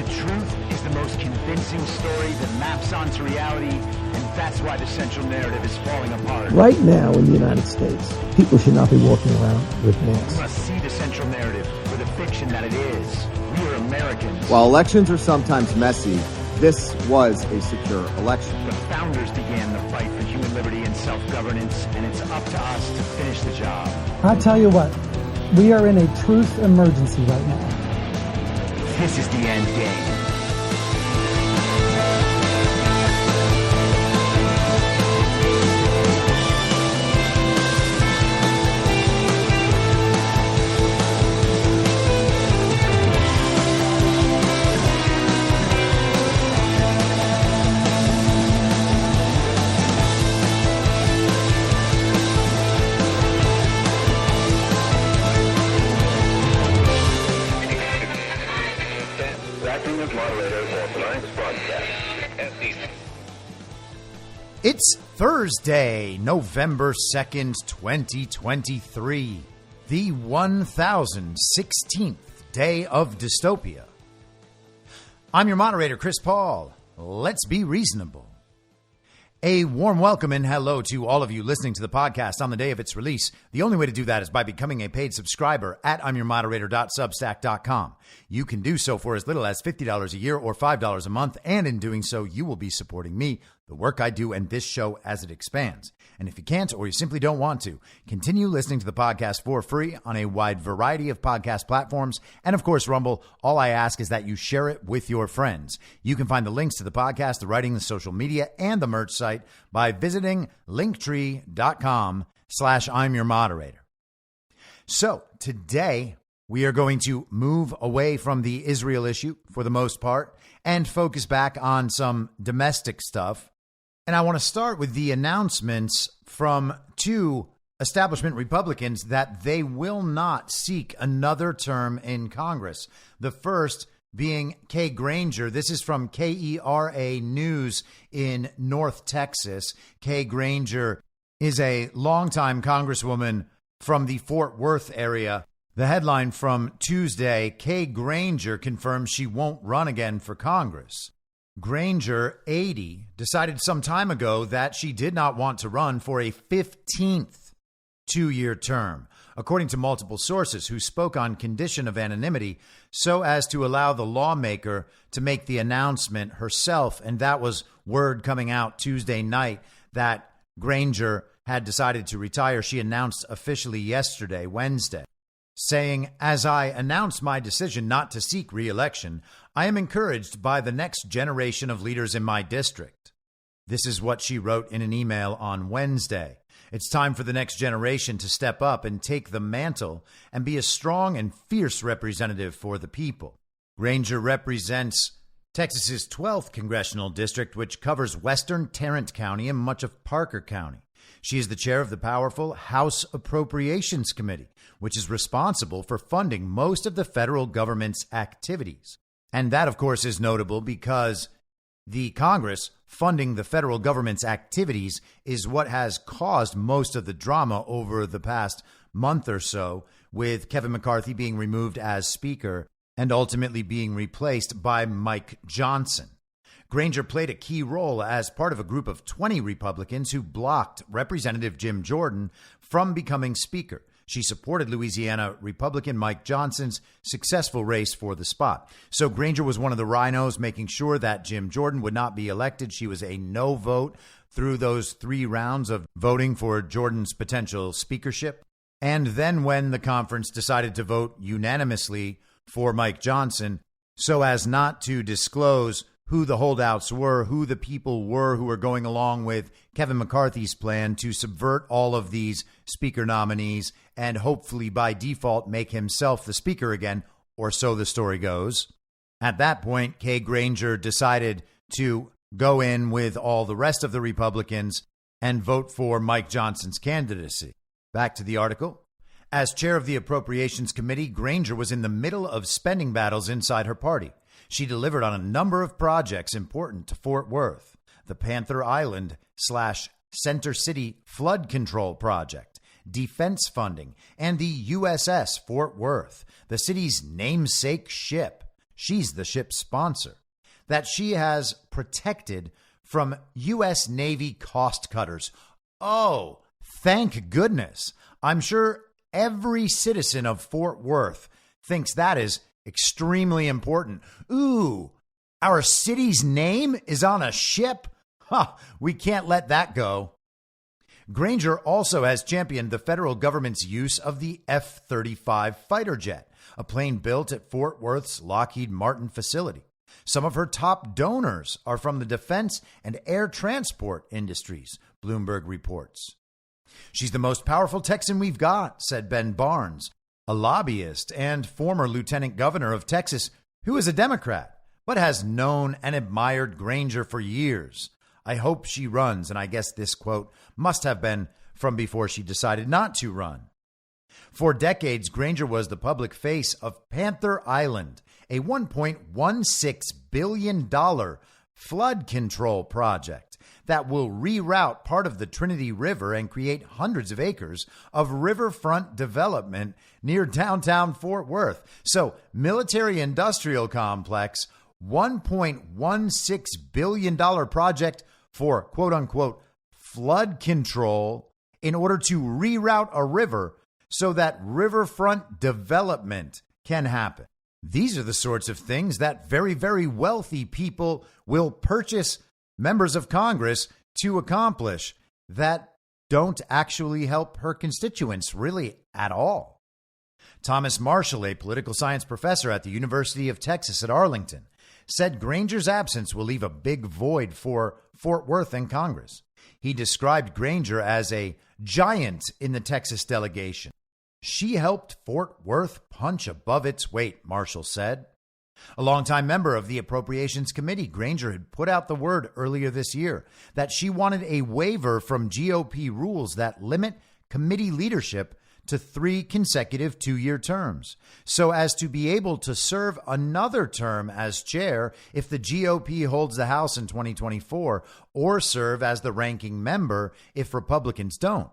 truth is the most convincing story that maps onto reality, and that's why the central narrative is falling apart. Right now in the United States, people should not be walking around with masks. We must see the central narrative for the fiction that it is. We are Americans. While elections are sometimes messy, this was a secure election. The founders began the fight for human liberty and self-governance, and it's up to us to finish the job. I'll tell you what, we are in a truth emergency right now. This is the end game. It's Thursday, November 2nd, 2023, the 1016th day of dystopia. I'm your moderator, Chris Paul. Let's be reasonable. A warm welcome and hello to all of you listening to the podcast on the day of its release. The only way to do that is by becoming a paid subscriber at imyourmoderator.substack.com. You can do so for as little as $50 a year or $5 a month, and in doing so, you will be supporting me, the work I do, and this show as it expands. And if you can't or you simply don't want to, continue listening to the podcast for free on a wide variety of podcast platforms. And of course, Rumble, all I ask is that you share it with your friends. You can find the links to the podcast, the writing, the social media, and the merch site by visiting linktree.com/I'mYourModerator. So today we are going to move away from the Israel issue for the most part and focus back on some domestic stuff. And I want to start with the announcements from two establishment Republicans that they will not seek another term in Congress. The first being Kay Granger. This is from KERA News in North Texas. Kay Granger is a longtime congresswoman from the Fort Worth area. The headline from Tuesday, Kay Granger confirms she won't run again for Congress. Granger, 80, decided some time ago that she did not want to run for a 15th two-year term, according to multiple sources who spoke on condition of anonymity so as to allow the lawmaker to make the announcement herself. And that was word coming out Tuesday night that Granger had decided to retire. She announced officially yesterday, Wednesday, saying, "As I announce my decision not to seek re-election, I am encouraged by the next generation of leaders in my district." This is what she wrote in an email on Wednesday. "It's time for the next generation to step up and take the mantle and be a strong and fierce representative for the people." Granger represents Texas's 12th congressional district, which covers western Tarrant County and much of Parker County. She is the chair of the powerful House Appropriations Committee, which is responsible for funding most of the federal government's activities. And that, of course, is notable because the Congress funding the federal government's activities is what has caused most of the drama over the past month or so, with Kevin McCarthy being removed as Speaker and ultimately being replaced by Mike Johnson. Granger played a key role as part of a group of 20 Republicans who blocked Representative Jim Jordan from becoming Speaker. She supported Louisiana Republican Mike Johnson's successful race for the spot. So Granger was one of the rhinos making sure that Jim Jordan would not be elected. She was a no vote through those 3 rounds of voting for Jordan's potential speakership. And then when the conference decided to vote unanimously for Mike Johnson, so as not to disclose who the holdouts were, who the people were who were going along with Kevin McCarthy's plan to subvert all of these speaker nominees and hopefully by default make himself the speaker again, or so the story goes. At that point, Kay Granger decided to go in with all the rest of the Republicans and vote for Mike Johnson's candidacy. Back to the article. As chair of the Appropriations Committee, Granger was in the middle of spending battles inside her party. She delivered on a number of projects important to Fort Worth: the Panther Island/Center City Flood Control Project, defense funding, and the USS Fort Worth, the city's namesake ship. she's the ship's sponsor, that she has protected from U.S. Navy cost cutters. Oh, thank goodness. I'm sure every citizen of Fort Worth thinks that is extremely important. Ooh, our city's name is on a ship? We can't let that go. Granger also has championed the federal government's use of the F-35 fighter jet, a plane built at Fort Worth's Lockheed Martin facility. Some of her top donors are from the defense and air transport industries, Bloomberg reports. She's the most powerful Texan we've got, said Ben Barnes, a lobbyist and former lieutenant governor of Texas who is a Democrat, but has known and admired Granger for years. I hope she runs, and I guess this quote must have been from before she decided not to run. For decades, Granger was the public face of Panther Island, a $1.16 billion flood control project that will reroute part of the Trinity River and create hundreds of acres of riverfront development near downtown Fort Worth. So, military-industrial complex, $1.16 billion project for quote-unquote flood control in order to reroute a river so that riverfront development can happen. These are the sorts of things that very, very wealthy people will purchase members of Congress to accomplish that don't actually help her constituents really at all. Thomas Marshall, a political science professor at the University of Texas at Arlington, said Granger's absence will leave a big void for Fort Worth and Congress. He described Granger as a giant in the Texas delegation. She helped Fort Worth punch above its weight, Marshall said. A longtime member of the Appropriations Committee, Granger had put out the word earlier this year that she wanted a waiver from GOP rules that limit committee leadership to 3 consecutive 2-year terms, so as to be able to serve another term as chair if the GOP holds the House in 2024, or serve as the ranking member if Republicans don't.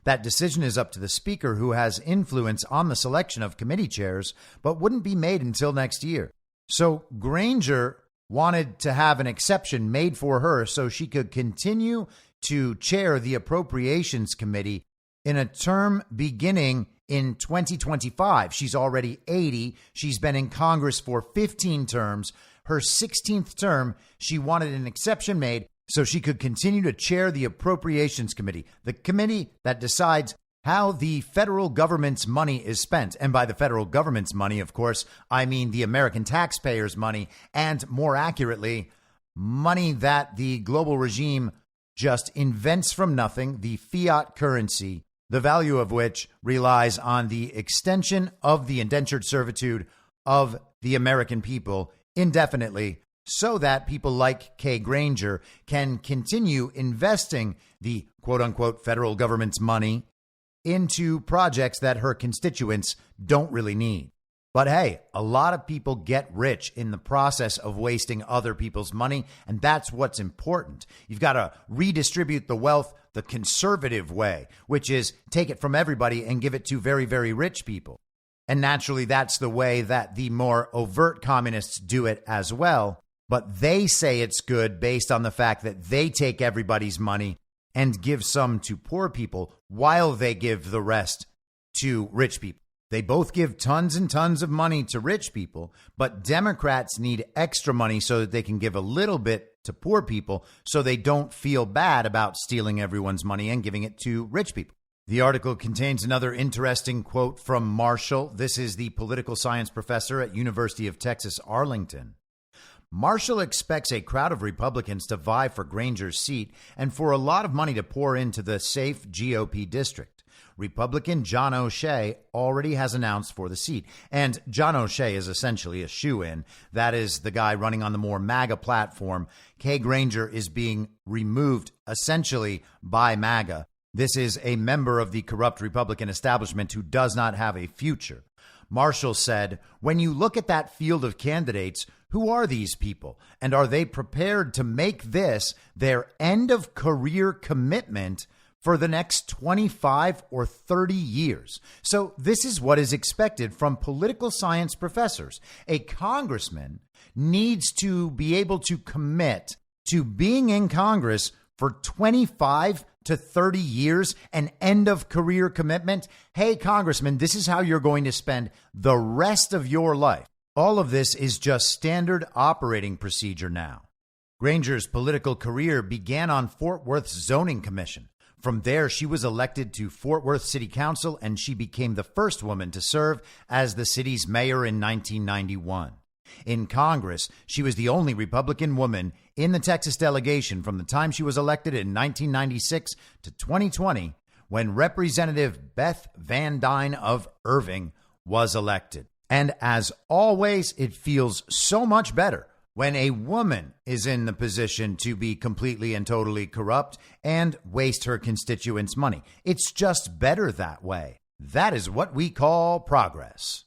That decision is up to the Speaker, who has influence on the selection of committee chairs, but wouldn't be made until next year. So Granger wanted to have an exception made for her so she could continue to chair the Appropriations Committee in a term beginning in 2025. She's already 80. She's been in Congress for 15 terms. Her 16th term, she wanted an exception made so she could continue to chair the Appropriations Committee, the committee that decides how the federal government's money is spent. And by the federal government's money, of course, I mean the American taxpayers' money, and more accurately, money that the global regime just invents from nothing, the fiat currency, the value of which relies on the extension of the indentured servitude of the American people indefinitely, so that people like Kay Granger can continue investing the quote-unquote federal government's money into projects that her constituents don't really need. But hey, a lot of people get rich in the process of wasting other people's money, and that's what's important. You've got to redistribute the wealth the conservative way, which is take it from everybody and give it to very, very rich people. And naturally, that's the way that the more overt communists do it as well. But they say it's good based on the fact that they take everybody's money and give some to poor people while they give the rest to rich people. They both give tons and tons of money to rich people, but Democrats need extra money so that they can give a little bit to poor people so they don't feel bad about stealing everyone's money and giving it to rich people. The article contains another interesting quote from Marshall. This is the political science professor at University of Texas, Arlington. Marshall expects a crowd of Republicans to vie for Granger's seat and for a lot of money to pour into the safe GOP district. Republican John O'Shea already has announced for the seat, and John O'Shea is essentially a shoo-in. That is the guy running on the more MAGA platform. Kay Granger is being removed essentially by MAGA. This is a member of the corrupt Republican establishment who does not have a future. Marshall said, when you look at that field of candidates, who are these people? And are they prepared to make this their end of career commitment for the next 25 or 30 years. So this is what is expected from political science professors. A congressman needs to be able to commit to being in Congress for 25 to 30 years, an end of career commitment. Hey, congressman, this is how you're going to spend the rest of your life. All of this is just standard operating procedure now. Granger's political career began on Fort Worth's zoning commission. From there, she was elected to Fort Worth City Council, and she became the first woman to serve as the city's mayor in 1991. In Congress, she was the only Republican woman in the Texas delegation from the time she was elected in 1996 to 2020, when Representative Beth Van Dyne of Irving was elected. And as always, it feels so much better when a woman is in the position to be completely and totally corrupt and waste her constituents' money. It's just better that way. That is what we call progress.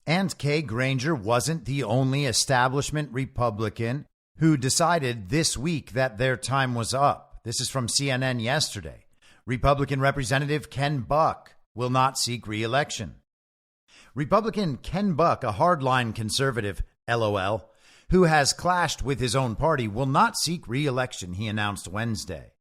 And Kay Granger wasn't the only establishment Republican who decided this week that their time was up. This is from CNN yesterday. Republican Representative Ken Buck will not seek re-election. Republican Ken Buck, a hardline conservative, LOL, who has clashed with his own party, will not seek re-election, he announced Wednesday.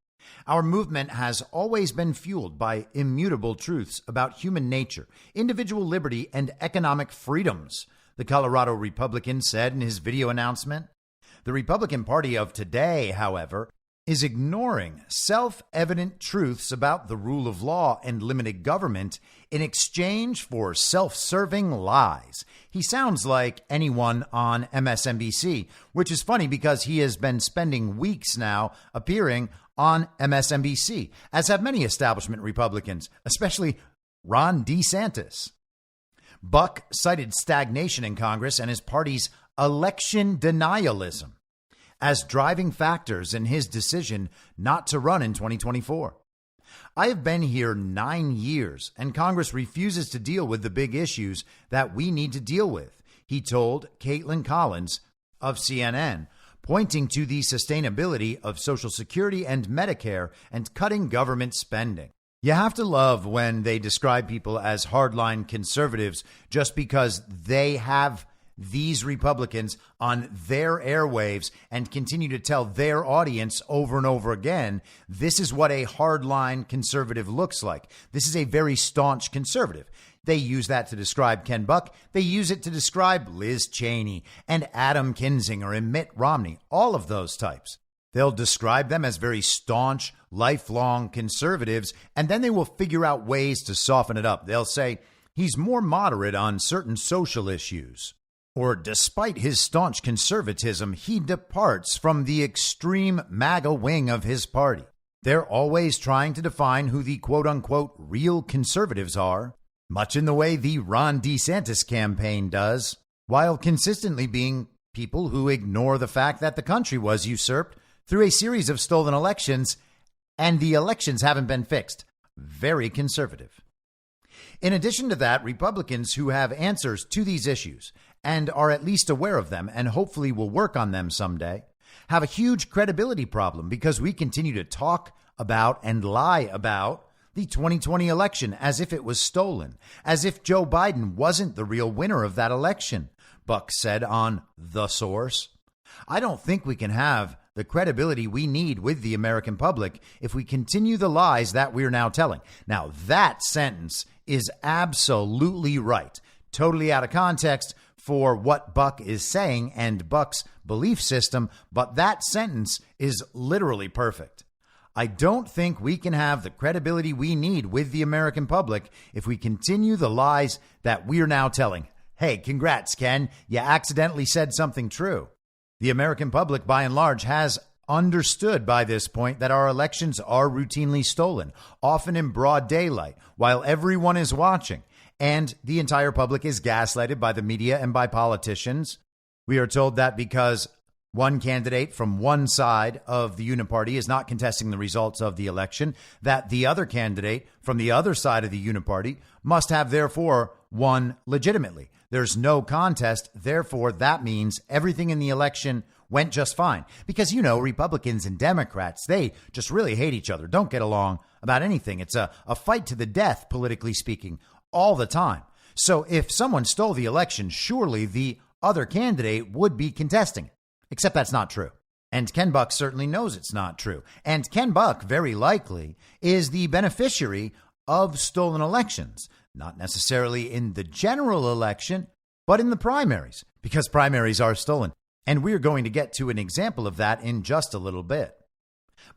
Our movement has always been fueled by immutable truths about human nature, individual liberty, and economic freedoms, the Colorado Republican said in his video announcement. The Republican Party of today, however, is ignoring self-evident truths about the rule of law and limited government in exchange for self-serving lies. He sounds like anyone on MSNBC, which is funny because he has been spending weeks now appearing on MSNBC, as have many establishment Republicans, especially Ron DeSantis. Buck cited stagnation in Congress and his party's election denialism as driving factors in his decision not to run in 2024. I have been here 9 years, and Congress refuses to deal with the big issues that we need to deal with, he told Caitlin Collins of CNN, pointing to the sustainability of Social Security and Medicare and cutting government spending. You have to love when they describe people as hardline conservatives just because they have these Republicans on their airwaves and continue to tell their audience over and over again, this is what a hardline conservative looks like. This is a very staunch conservative. They use that to describe Ken Buck. They use it to describe Liz Cheney and Adam Kinzinger and Mitt Romney, all of those types. They'll describe them as very staunch, lifelong conservatives, and then they will figure out ways to soften it up. They'll say he's more moderate on certain social issues. Or despite his staunch conservatism, he departs from the extreme MAGA wing of his party. They're always trying to define who the quote-unquote real conservatives are, much in the way the Ron DeSantis campaign does, while consistently being people who ignore the fact that the country was usurped through a series of stolen elections, and the elections haven't been fixed. Very conservative. In addition to that, Republicans who have answers to these issues and are at least aware of them and hopefully will work on them someday, have a huge credibility problem because we continue to talk about and lie about the 2020 election as if it was stolen, as if Joe Biden wasn't the real winner of that election, Buck said on The Source. I don't think we can have the credibility we need with the American public if we continue the lies that we're now telling. Now, that sentence is absolutely right, totally out of context for what Buck is saying and Buck's belief system, but that sentence is literally perfect. I don't think we can have the credibility we need with the American public if we continue the lies that we're now telling. Hey, congrats, Ken. You accidentally said something true. The American public, by and large, has understood by this point that our elections are routinely stolen, often in broad daylight, while everyone is watching. And the entire public is gaslighted by the media and by politicians. We are told that because one candidate from one side of the uniparty is not contesting the results of the election, that the other candidate from the other side of the uniparty must have therefore won legitimately. There's no contest. Therefore, that means everything in the election went just fine. Because, Republicans and Democrats, they just really hate each other, don't get along about anything. It's a fight to the death, politically speaking, all the time. So if someone stole the election, surely the other candidate would be contesting it. Except that's not true. And Ken Buck certainly knows it's not true. And Ken Buck, very likely, is the beneficiary of stolen elections, not necessarily in the general election, but in the primaries, because primaries are stolen. And we're going to get to an example of that in just a little bit.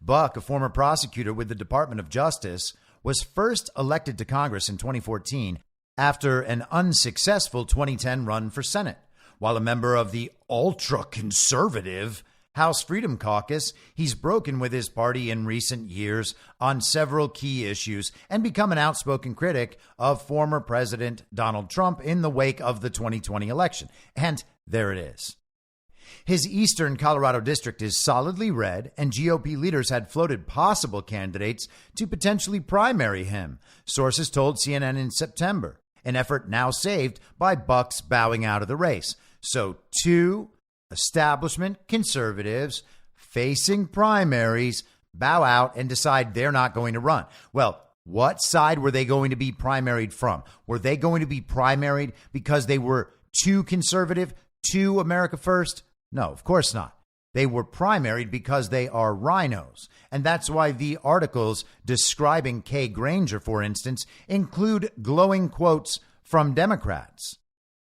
Buck, a former prosecutor with the Department of Justice, was first elected to Congress in 2014 after an unsuccessful 2010 run for Senate. While a member of the ultra-conservative House Freedom Caucus, he's broken with his party in recent years on several key issues and become an outspoken critic of former President Donald Trump in the wake of the 2020 election. And there it is. His eastern Colorado district is solidly red, and GOP leaders had floated possible candidates to potentially primary him, sources told CNN in September, an effort now saved by Buck's bowing out of the race. So two establishment conservatives facing primaries bow out and decide they're not going to run. Well, what side were they going to be primaried from? Were they going to be primaried because they were too conservative, too America first? No, of course not. They were primaried because they are rhinos. And that's why the articles describing Granger, for instance, include glowing quotes from Democrats.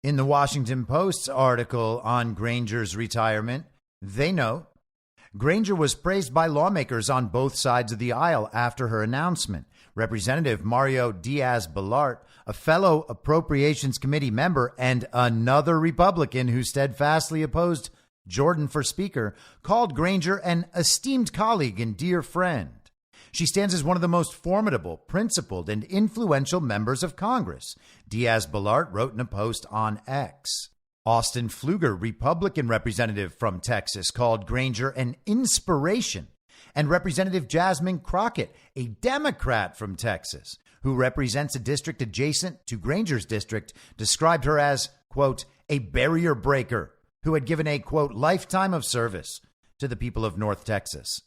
In the Washington Post's article on Granger's retirement, they note, Granger was praised by lawmakers on both sides of the aisle after her announcement. Representative Mario Diaz-Balart, a fellow Appropriations Committee member and another Republican who steadfastly opposed Jordan for Speaker, called Granger an esteemed colleague and dear friend. She stands as one of the most formidable, principled, and influential members of Congress, Diaz-Balart wrote in a post on X. Austin Pfluger, Republican representative from Texas, called Granger an inspiration. And Representative Jasmine Crockett, a Democrat from Texas, who represents a district adjacent to Granger's district, described her as, quote, a barrier breaker who had given a, quote, lifetime of service to the people of North Texas.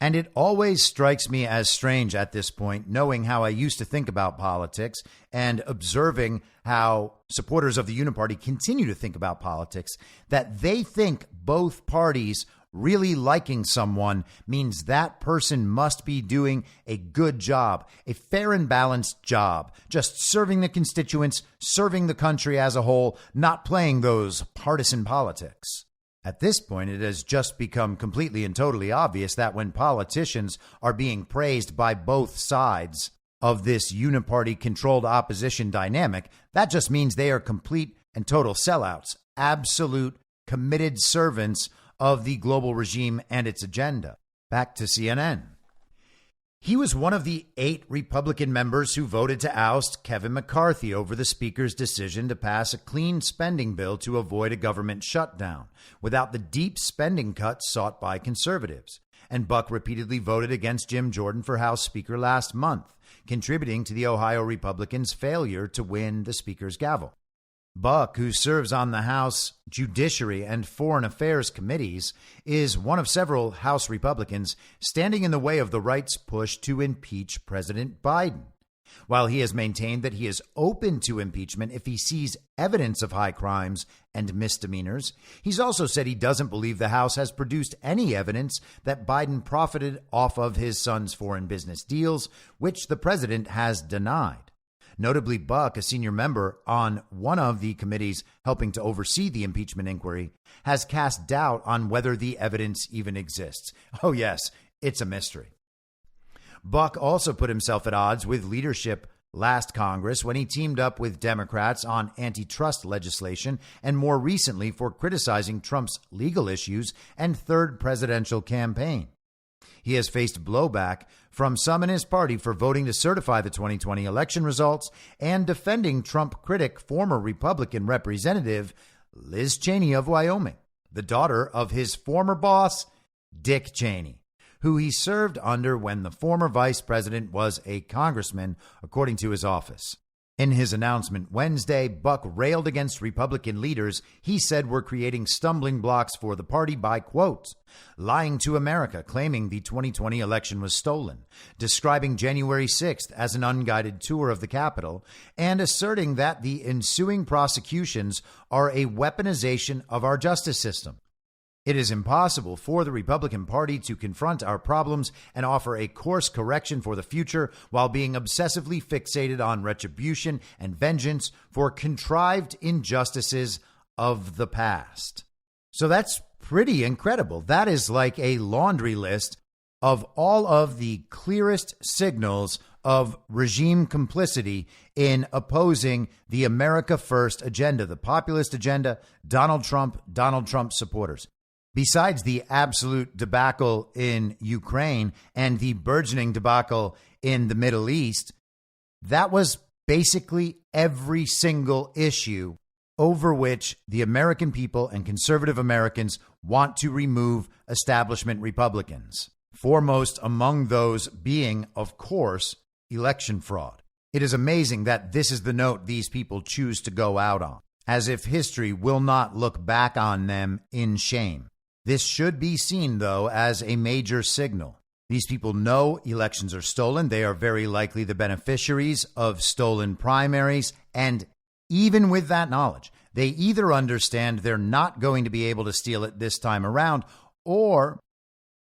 And it always strikes me as strange at this point, knowing how I used to think about politics and observing how supporters of the Uniparty continue to think about politics, that they think both parties really liking someone means that person must be doing a good job, a fair and balanced job, just serving the constituents, serving the country as a whole, not playing those partisan politics. At this point, it has just become completely and totally obvious that when politicians are being praised by both sides of this uniparty-controlled opposition dynamic, that just means they are complete and total sellouts, absolute committed servants of the global regime and its agenda. Back to CNN. He was one of the 8 Republican members who voted to oust Kevin McCarthy over the Speaker's decision to pass a clean spending bill to avoid a government shutdown without the deep spending cuts sought by conservatives. And Buck repeatedly voted against Jim Jordan for House Speaker last month, contributing to the Ohio Republicans' failure to win the Speaker's gavel. Buck, who serves on the House Judiciary and Foreign Affairs committees, is one of several House Republicans standing in the way of the right's push to impeach President Biden. While he has maintained that he is open to impeachment if he sees evidence of high crimes and misdemeanors, he's also said he doesn't believe the House has produced any evidence that Biden profited off of his son's foreign business deals, which the president has denied. Notably, Buck, a senior member on one of the committees helping to oversee the impeachment inquiry, has cast doubt on whether the evidence even exists. Oh, yes, it's a mystery. Buck also put himself at odds with leadership last Congress when he teamed up with Democrats on antitrust legislation and more recently for criticizing Trump's legal issues and third presidential campaign. He has faced blowback from some in his party for voting to certify the 2020 election results and defending Trump critic, former Republican Representative Liz Cheney of Wyoming, the daughter of his former boss, Dick Cheney, who he served under when the former vice president was a congressman, according to his office. In his announcement Wednesday, Buck railed against Republican leaders he said were creating stumbling blocks for the party by, quote, lying to America, claiming the 2020 election was stolen, describing January 6th as an unguided tour of the Capitol, and asserting that the ensuing prosecutions are a weaponization of our justice system. It is impossible for the Republican Party to confront our problems and offer a course correction for the future while being obsessively fixated on retribution and vengeance for contrived injustices of the past. So that's pretty incredible. That is like a laundry list of all of the clearest signals of regime complicity in opposing the America First agenda, the populist agenda, Donald Trump supporters. Besides the absolute debacle in Ukraine and the burgeoning debacle in the Middle East, that was basically every single issue over which the American people and conservative Americans want to remove establishment Republicans. Foremost among those being, of course, election fraud. It is amazing that this is the note these people choose to go out on, as if history will not look back on them in shame. This should be seen, though, as a major signal. These people know elections are stolen. They are very likely the beneficiaries of stolen primaries. And even with that knowledge, they either understand they're not going to be able to steal it this time around, or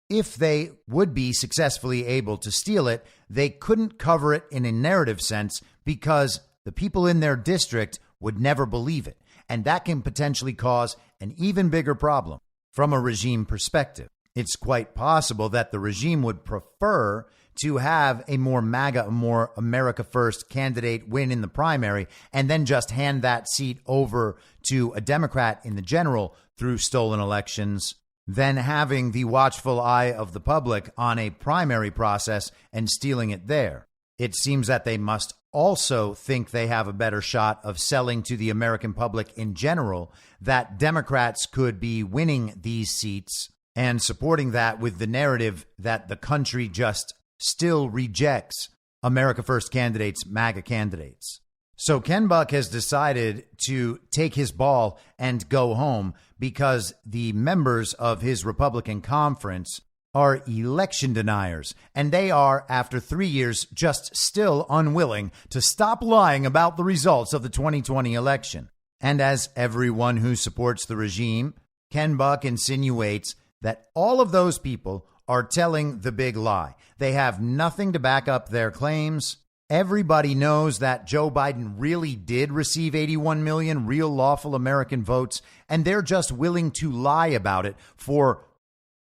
if they would be successfully able to steal it, they couldn't cover it in a narrative sense because the people in their district would never believe it. And that can potentially cause an even bigger problem. From a regime perspective, it's quite possible that the regime would prefer to have a more MAGA, a more America First candidate win in the primary and then just hand that seat over to a Democrat in the general through stolen elections than having the watchful eye of the public on a primary process and stealing it there. It seems that they must also think they have a better shot of selling to the American public in general that Democrats could be winning these seats and supporting that with the narrative that the country just still rejects America First candidates, MAGA candidates. So Ken Buck has decided to take his ball and go home because the members of his Republican conference are election deniers, and they are, after 3 years, just still unwilling to stop lying about the results of the 2020 election. And as everyone who supports the regime, Ken Buck insinuates that all of those people are telling the big lie. They have nothing to back up their claims. Everybody knows that Joe Biden really did receive 81 million real lawful American votes, and they're just willing to lie about it for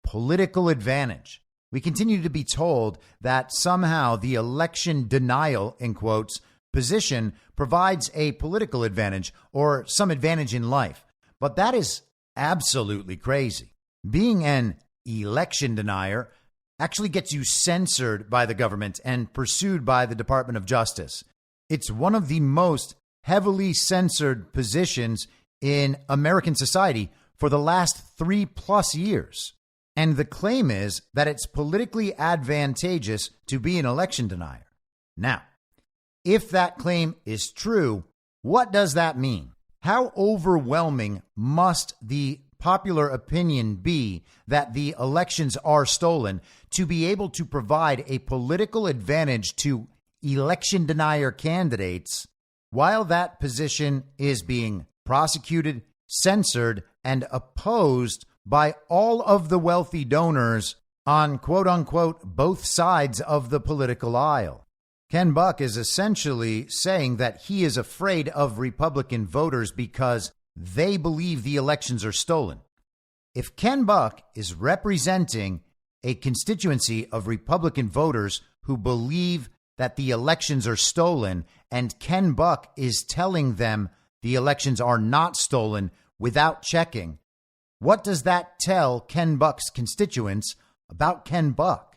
political advantage. We continue to be told that somehow the election denial, in quotes, position provides a political advantage or some advantage in life. But that is absolutely crazy. Being an election denier actually gets you censored by the government and pursued by the Department of Justice. It's one of the most heavily censored positions in American society for the last 3+ years. And the claim is that it's politically advantageous to be an election denier. Now, if that claim is true, what does that mean? How overwhelming must the popular opinion be that the elections are stolen to be able to provide a political advantage to election denier candidates while that position is being prosecuted, censored, and opposed by all of the wealthy donors on quote unquote both sides of the political aisle? Ken Buck is essentially saying that he is afraid of Republican voters because they believe the elections are stolen. If Ken Buck is representing a constituency of Republican voters who believe that the elections are stolen, and Ken Buck is telling them the elections are not stolen without checking, what does that tell Ken Buck's constituents about Ken Buck?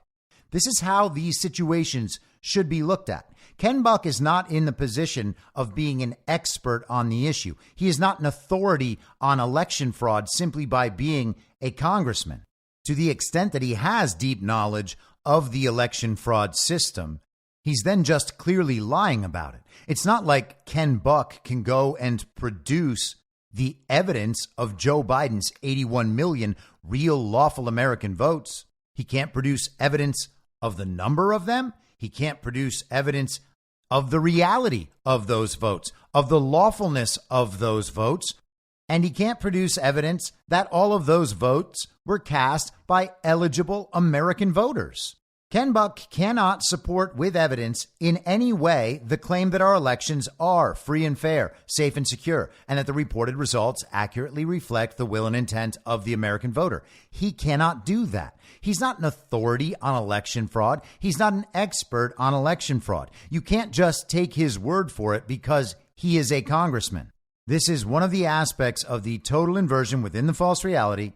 This is how these situations should be looked at. Ken Buck is not in the position of being an expert on the issue. He is not an authority on election fraud simply by being a congressman. To the extent that he has deep knowledge of the election fraud system, He's then just clearly lying about it. It's not like Ken Buck can go and produce the evidence of Joe Biden's 81 million real lawful American votes. He can't produce evidence of the number of them. He can't produce evidence of the reality of those votes, of the lawfulness of those votes. And he can't produce evidence that all of those votes were cast by eligible American voters. Ken Buck cannot support with evidence in any way the claim that our elections are free and fair, safe and secure, and that the reported results accurately reflect the will and intent of the American voter. He cannot do that. He's not an authority on election fraud. He's not an expert on election fraud. You can't just take his word for it because he is a congressman. This is one of the aspects of the total inversion within the false reality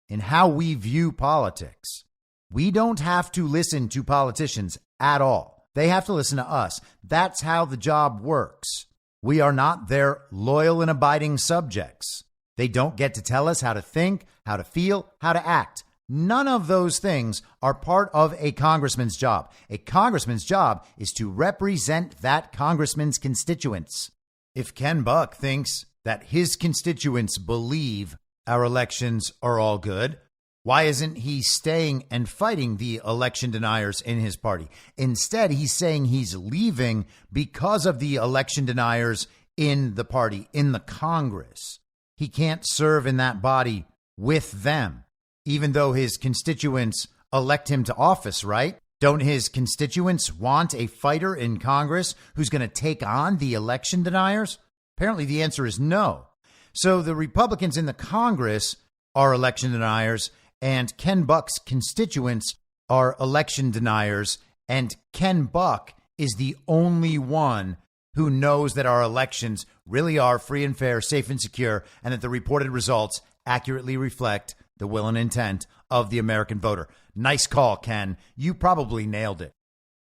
in how we view politics. We don't have to listen to politicians at all. They have to listen to us. That's how the job works. We are not their loyal and abiding subjects. They don't get to tell us how to think, how to feel, how to act. None of those things are part of a congressman's job. A congressman's job is to represent that congressman's constituents. If Ken Buck thinks that his constituents believe our elections are all good, why isn't he staying and fighting the election deniers in his party? Instead, he's saying he's leaving because of the election deniers in the party, in the Congress. He can't serve in that body with them, even though his constituents elect him to office, right? Don't his constituents want a fighter in Congress who's going to take on the election deniers? Apparently, the answer is no. So the Republicans in the Congress are election deniers, and Ken Buck's constituents are election deniers, and Ken Buck is the only one who knows that our elections really are free and fair, safe and secure, and that the reported results accurately reflect the will and intent of the American voter. Nice call, Ken. You probably nailed it.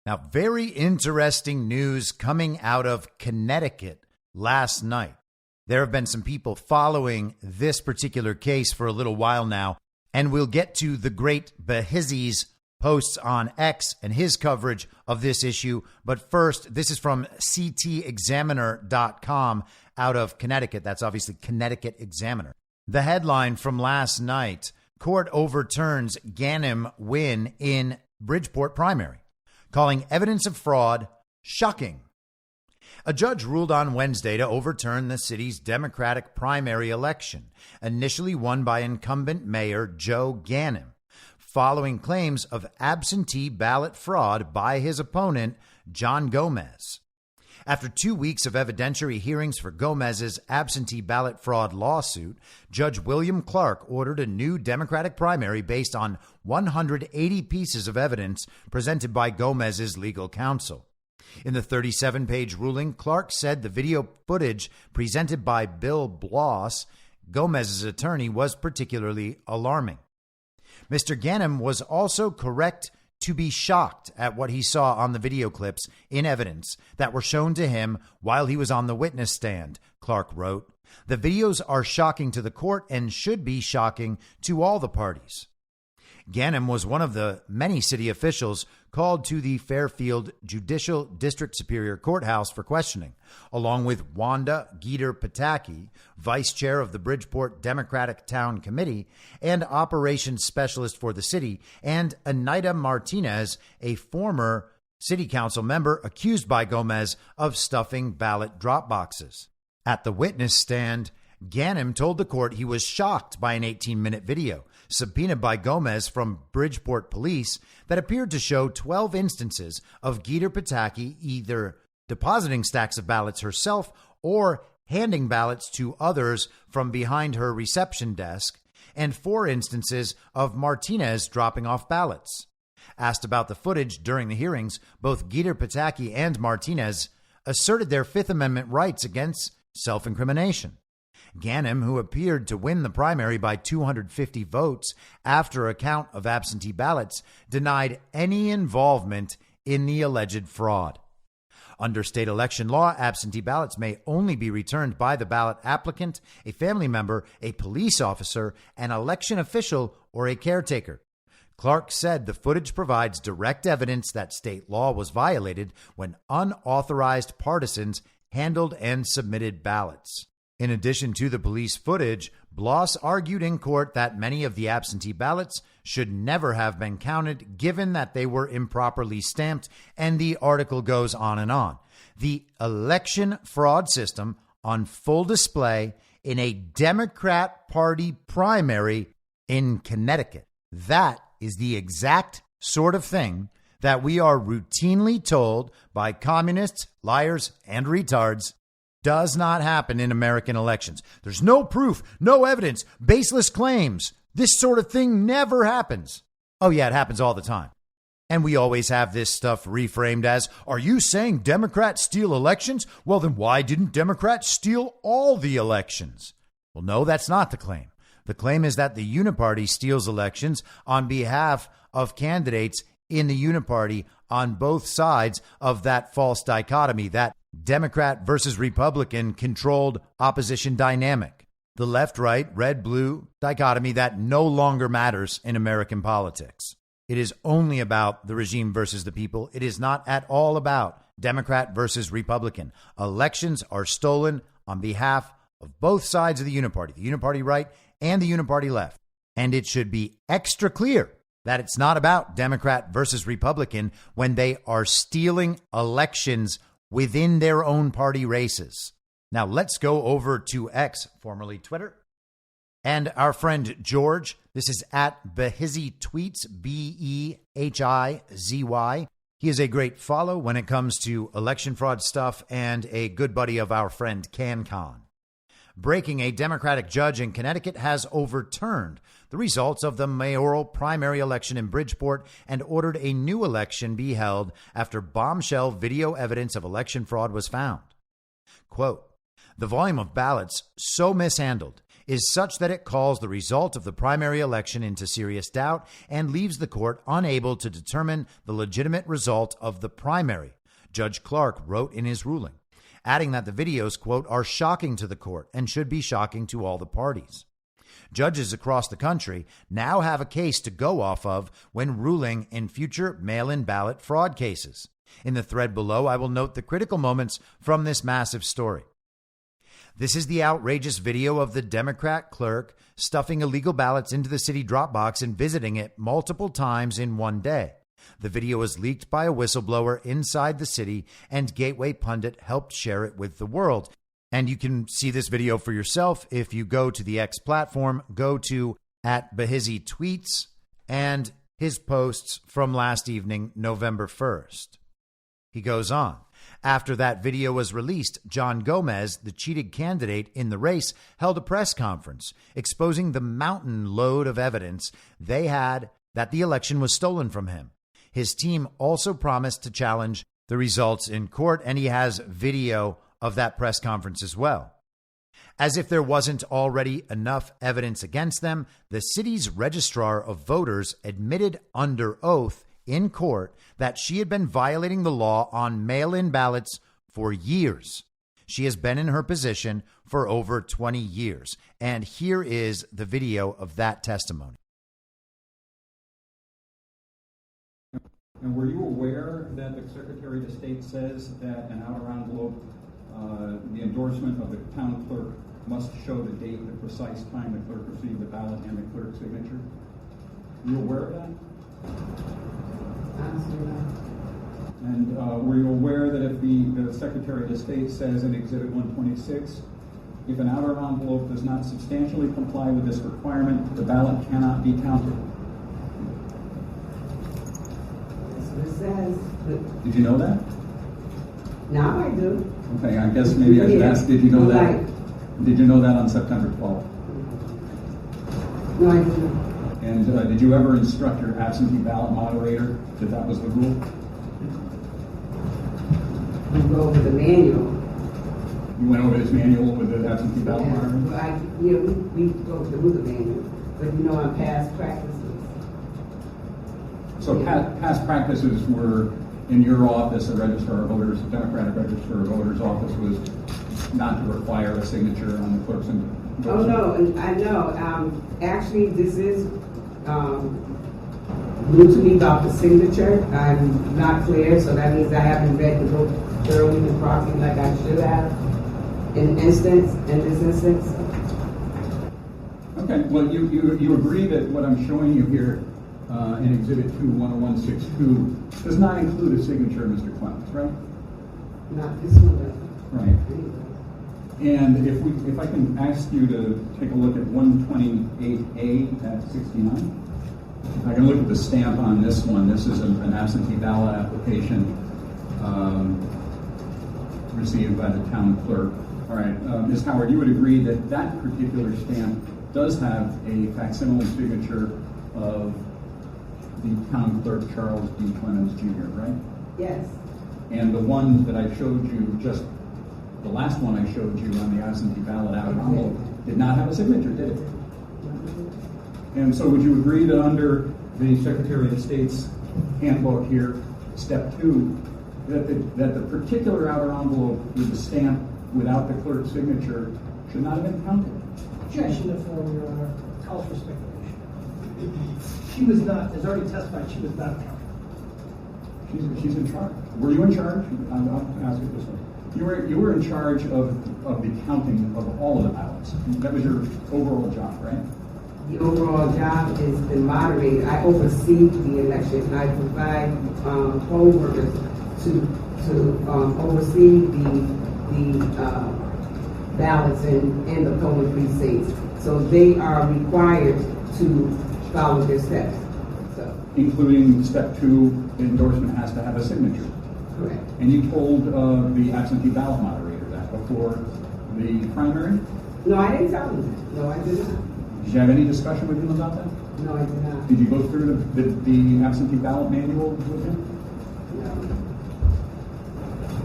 Now, very interesting news coming out of Connecticut last night. There have been some people following this particular case for a little while now, and we'll get to the great Behizzy's posts on X and his coverage of this issue. But first, this is from ctexaminer.com out of Connecticut. That's obviously Connecticut Examiner. The headline from last night: Court overturns Ganim win in Bridgeport primary, calling evidence of fraud shocking. A judge ruled on Wednesday to overturn the city's Democratic primary election, initially won by incumbent Mayor Joe Ganim, following claims of absentee ballot fraud by his opponent, John Gomez. After 2 weeks of evidentiary hearings for Gomez's absentee ballot fraud lawsuit, Judge William Clark ordered a new Democratic primary based on 180 pieces of evidence presented by Gomez's legal counsel. In the 37-page ruling, Clark said the video footage presented by Bill Bloss, Gomez's attorney, was particularly alarming. Mr. Ganim was also correct to be shocked at what he saw on the video clips in evidence that were shown to him while he was on the witness stand, Clark wrote. The videos are shocking to the court and should be shocking to all the parties. Ganim was one of the many city officials called to the Fairfield Judicial District Superior Courthouse for questioning, along with Wanda Geter Pataki, vice chair of the Bridgeport Democratic Town Committee and operations specialist for the city, and Anita Martinez, a former city council member accused by Gomez of stuffing ballot drop boxes. At the witness stand, Ganim told the court he was shocked by an 18-minute video subpoenaed by Gomez from Bridgeport police that appeared to show 12 instances of Geter Pataki either depositing stacks of ballots herself or handing ballots to others from behind her reception desk, and 4 instances of Martinez dropping off ballots. Asked about the footage during the hearings, both Geter Pataki and Martinez asserted their Fifth Amendment rights against self-incrimination. Ganim, who appeared to win the primary by 250 votes after a count of absentee ballots, denied any involvement in the alleged fraud. Under state election law, absentee ballots may only be returned by the ballot applicant, a family member, a police officer, an election official, or a caretaker. Clark said the footage provides direct evidence that state law was violated when unauthorized partisans handled and submitted ballots. In addition to the police footage, Bloss argued in court that many of the absentee ballots should never have been counted, given that they were improperly stamped, and the article goes on and on. The election fraud system on full display in a Democrat Party primary in Connecticut. That is the exact sort of thing that we are routinely told by communists, liars, and retards does not happen in American elections. There's no proof, no evidence, baseless claims. This sort of thing never happens. Oh yeah, it happens all the time. And we always have this stuff reframed as, are you saying Democrats steal elections? Well, then why didn't Democrats steal all the elections? Well, no, that's not the claim. The claim is that the Uniparty steals elections on behalf of candidates in the Uniparty on both sides of that false dichotomy, that Democrat versus Republican controlled opposition dynamic, the left-right, red-blue dichotomy that no longer matters in American politics. It is only about the regime versus the people. It is not at all about Democrat versus Republican. Elections are stolen on behalf of both sides of the Uniparty right and the Uniparty left. And it should be extra clear that it's not about Democrat versus Republican when they are stealing elections within their own party races. Now let's go over to X, formerly Twitter, and our friend George. This is at Behizy Tweets, Behizy. He is a great follow when it comes to election fraud stuff and a good buddy of our friend CanCon. Breaking: a Democratic judge in Connecticut has overturned the results of the mayoral primary election in Bridgeport and ordered a new election be held after bombshell video evidence of election fraud was found. Quote, the volume of ballots so mishandled is such that it calls the result of the primary election into serious doubt and leaves the court unable to determine the legitimate result of the primary, Judge Clark wrote in his ruling, adding that the videos, quote, are shocking to the court and should be shocking to all the parties. Judges across the country now have a case to go off of when ruling in future mail-in ballot fraud cases. In the thread below, I will note the critical moments from this massive story. This is the outrageous video of the Democrat clerk stuffing illegal ballots into the city drop box and visiting it multiple times in one day. The video was leaked by a whistleblower inside the city, and Gateway Pundit helped share it with the world. And you can see this video for yourself if you go to the X platform, go to at Behizy Tweets and his posts from last evening, November 1st. He goes on. After that video was released, John Gomez, the cheated candidate in the race, held a press conference exposing the mountain load of evidence they had that the election was stolen from him. His team also promised to challenge the results in court, and he has video of that press conference as well. As if there wasn't already enough evidence against them, the city's registrar of voters admitted under oath in court that she had been violating the law on mail-in ballots for years. She has been in her position for over 20 years. And here is the video of that testimony. And were you aware that the Secretary of State says that an outer envelope, the endorsement of the town clerk, must show the date, the precise time the clerk received the ballot and the clerk's signature? Were you aware of that? And were you aware that if the Secretary of State says in Exhibit 126, if an outer envelope does not substantially comply with this requirement, the ballot cannot be counted? It says. Did you know that? Now I do. Okay, I guess maybe I should ask, did you know that? Right. Did you know that on September 12th? No, I didn't. And did you ever instruct your absentee ballot moderator that that was the rule? We go over the manual. You went over this manual with the absentee ballot moderator? We go through the manual, but on past practices. So past practices were in your office, a registrar of voters, a Democratic registrar of voters office was not to require a signature on the clerk's endorsement. Oh no, I know. Actually, this is new to me about the signature. I'm not clear, so that means I haven't read the book thoroughly and properly like I should have in this instance. Okay, well, you agree that what I'm showing you here in Exhibit 2-10162 does not include a signature of Mr. Clemens, right? Not this one, doesn't. Right. And if I can ask you to take a look at 128A at 69. I can look at the stamp on this one. This is an absentee ballot application received by the town clerk. All right, Ms. Howard, you would agree that that particular stamp does have a facsimile signature of the town clerk, Charles D. Clemens Jr., right? Yes. And the one that I showed you, just the last one I showed you on the absentee ballot envelope, did not have a signature, did it? And so would you agree that under the Secretary of State's handbook here, step 2, that the particular outer envelope with the stamp without the clerk's signature should not have been counted? Objection to form, Your Honor. Calls for speculation. She was not, as already testified, she was not counted. She's in charge. Were you in charge? I'll ask it this way. You were in charge of the counting of all of the ballots. That was your overall job, right? The overall job is the moderator. I oversee the election. I provide poll workers to oversee the ballots in the polling precincts. So they are required to follow their steps. So, including step 2, the endorsement has to have a signature. correct. And you told the absentee ballot moderator that before the primary? No, I didn't tell them that. No, I did not. Did you have any discussion with him about that? No, I did not. Did you go through the absentee ballot manual with him? No.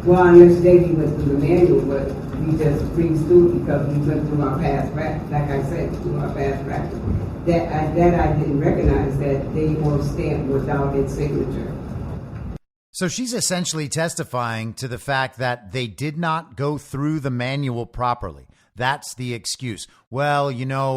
Well, unless JD went through the manual, but we just breezed through because we went through our past practice, like I said, through our past practice. That I didn't recognize that they were stamped without its signature. So she's essentially testifying to the fact that they did not go through the manual properly. That's the excuse. Well,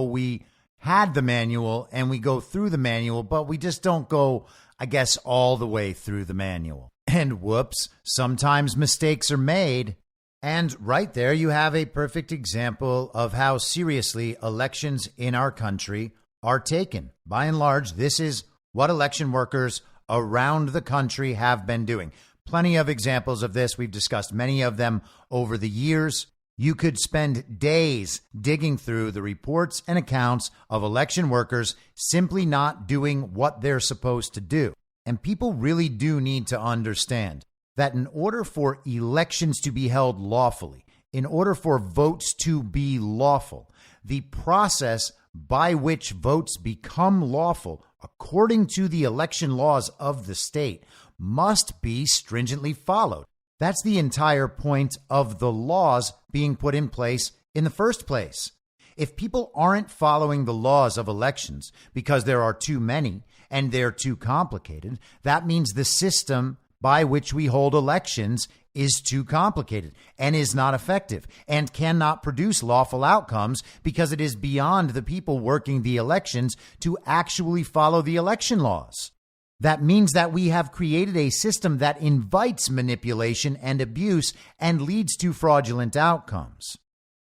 we had the manual and we go through the manual, but we just don't go, I guess, all the way through the manual. And whoops, sometimes mistakes are made. And right there, you have a perfect example of how seriously elections in our country are taken. By and large, this is what election workers around the country have been doing. Plenty of examples of this. We've discussed many of them over the years. You could spend days digging through the reports and accounts of election workers simply not doing what they're supposed to do. And people really do need to understand that in order for elections to be held lawfully, in order for votes to be lawful, the process by which votes become lawful, according to the election laws of the state, must be stringently followed. That's the entire point of the laws being put in place in the first place. If people aren't following the laws of elections because there are too many and they're too complicated, that means the system by which we hold elections is too complicated and is not effective and cannot produce lawful outcomes because it is beyond the people working the elections to actually follow the election laws. That means that we have created a system that invites manipulation and abuse and leads to fraudulent outcomes.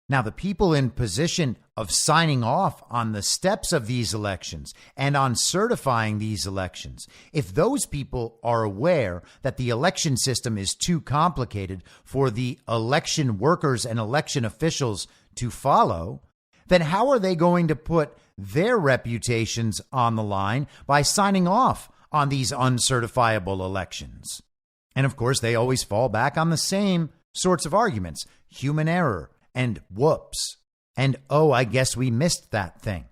Now, the people in position of signing off on the steps of these elections and on certifying these elections, if those people are aware that the election system is too complicated for the election workers and election officials to follow, then how are they going to put their reputations on the line by signing off on these uncertifiable elections? And of course, they always fall back on the same sorts of arguments: human error, and whoops, and oh, I guess we missed that thing.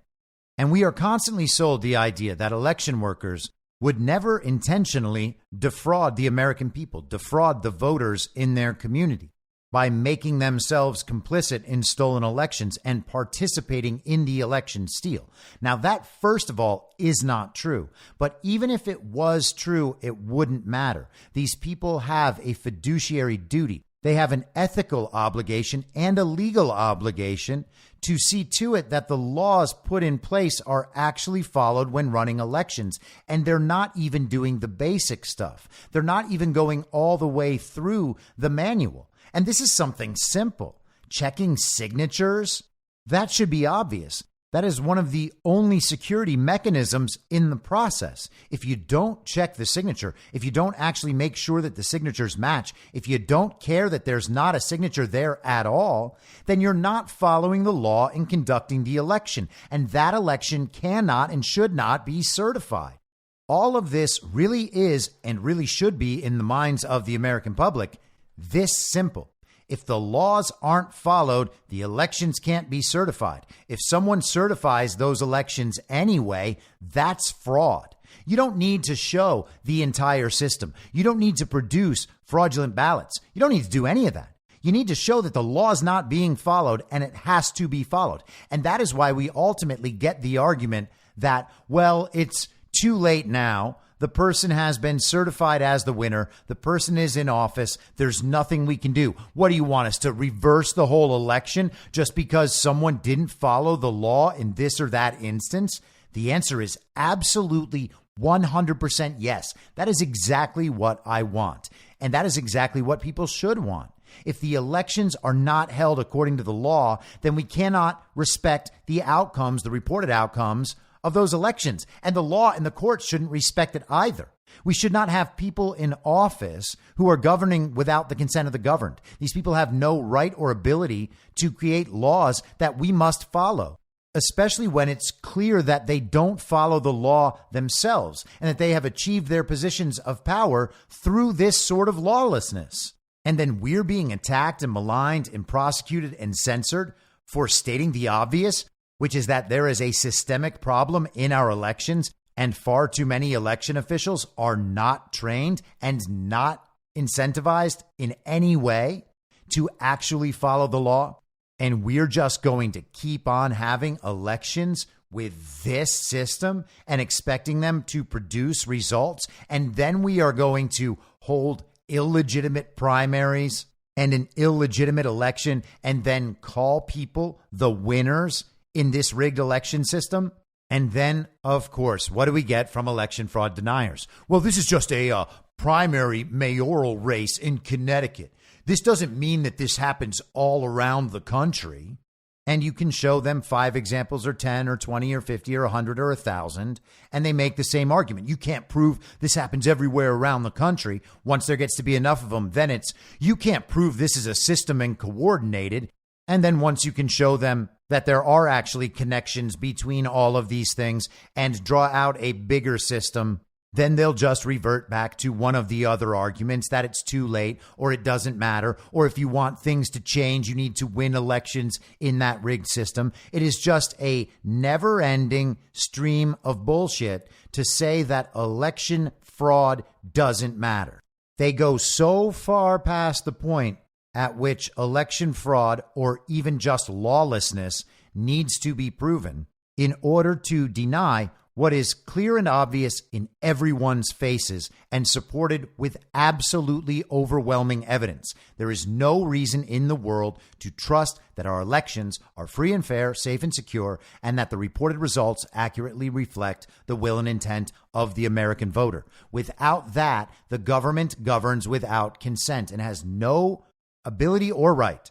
And we are constantly sold the idea that election workers would never intentionally defraud the American people, defraud the voters in their community by making themselves complicit in stolen elections and participating in the election steal. Now, that, first of all, is not true. But even if it was true, it wouldn't matter. These people have a fiduciary duty They have an ethical obligation and a legal obligation to see to it that the laws put in place are actually followed when running elections. And they're not even doing the basic stuff. They're not even going all the way through the manual. And this is something simple. Checking signatures, that should be obvious. That is one of the only security mechanisms in the process. If you don't check the signature, if you don't actually make sure that the signatures match, if you don't care that there's not a signature there at all, then you're not following the law in conducting the election. And that election cannot and should not be certified. All of this really is and really should be in the minds of the American public this simple. If the laws aren't followed, the elections can't be certified. If someone certifies those elections anyway, that's fraud. You don't need to show the entire system. You don't need to produce fraudulent ballots. You don't need to do any of that. You need to show that the law is not being followed and it has to be followed. And that is why we ultimately get the argument that, well, it's too late now. The person has been certified as the winner. The person is in office. There's nothing we can do. What do you want us to reverse the whole election just because someone didn't follow the law in this or that instance? The answer is absolutely 100% yes. That is exactly what I want. And that is exactly what people should want. If the elections are not held according to the law, then we cannot respect the outcomes, the reported outcomes of those elections. And the law and the courts shouldn't respect it either. We should not have people in office who are governing without the consent of the governed. These people have no right or ability to create laws that we must follow, especially when it's clear that they don't follow the law themselves and that they have achieved their positions of power through this sort of lawlessness. And then we're being attacked and maligned and prosecuted and censored for stating the obvious, which is that there is a systemic problem in our elections and far too many election officials are not trained and not incentivized in any way to actually follow the law. And we're just going to keep on having elections with this system and expecting them to produce results. And then we are going to hold illegitimate primaries and an illegitimate election and then call people the winners in this rigged election system. And then, of course, what do we get from election fraud deniers? Well, this is just a primary mayoral race in Connecticut. This doesn't mean that this happens all around the country. And you can show them 5 examples or 10 or 20 or 50 or 100 or 1,000, and they make the same argument. You can't prove this happens everywhere around the country. Once there gets to be enough of them, then it's, you can't prove this is a system and coordinated. And then once you can show them that there are actually connections between all of these things and draw out a bigger system, then they'll just revert back to one of the other arguments that it's too late or it doesn't matter. Or if you want things to change, you need to win elections in that rigged system. It is just a never ending stream of bullshit to say that election fraud doesn't matter. They go so far past the point at which election fraud or even just lawlessness needs to be proven in order to deny what is clear and obvious in everyone's faces and supported with absolutely overwhelming evidence. There is no reason in the world to trust that our elections are free and fair, safe and secure, and that the reported results accurately reflect the will and intent of the American voter. Without that, the government governs without consent and has no ability or right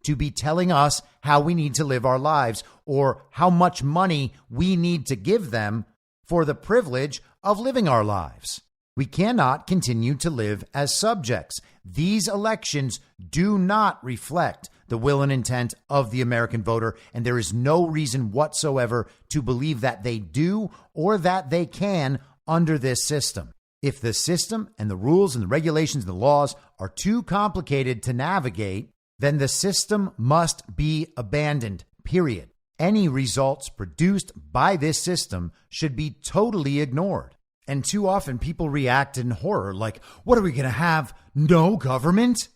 to be telling us how we need to live our lives or how much money we need to give them for the privilege of living our lives. We cannot continue to live as subjects. These elections do not reflect the will and intent of the American voter, and there is no reason whatsoever to believe that they do or that they can under this system. If the system and the rules and the regulations and the laws are too complicated to navigate, then the system must be abandoned, period. Any results produced by this system should be totally ignored. And too often people react in horror like, what are we going to have? No government?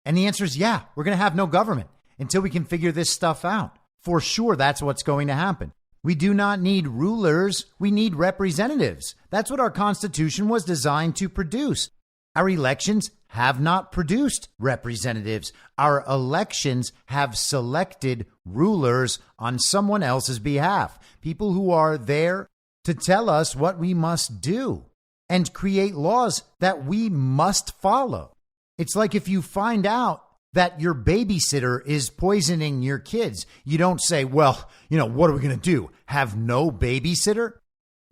And the answer is, yeah, we're going to have no government until we can figure this stuff out. For sure, that's what's going to happen. We do not need rulers. We need representatives. That's what our Constitution was designed to produce. Our elections have not produced representatives. Our elections have selected rulers on someone else's behalf, people who are there to tell us what we must do and create laws that we must follow. It's like if you find out that your babysitter is poisoning your kids, you don't say, well, what are we going to do? Have no babysitter?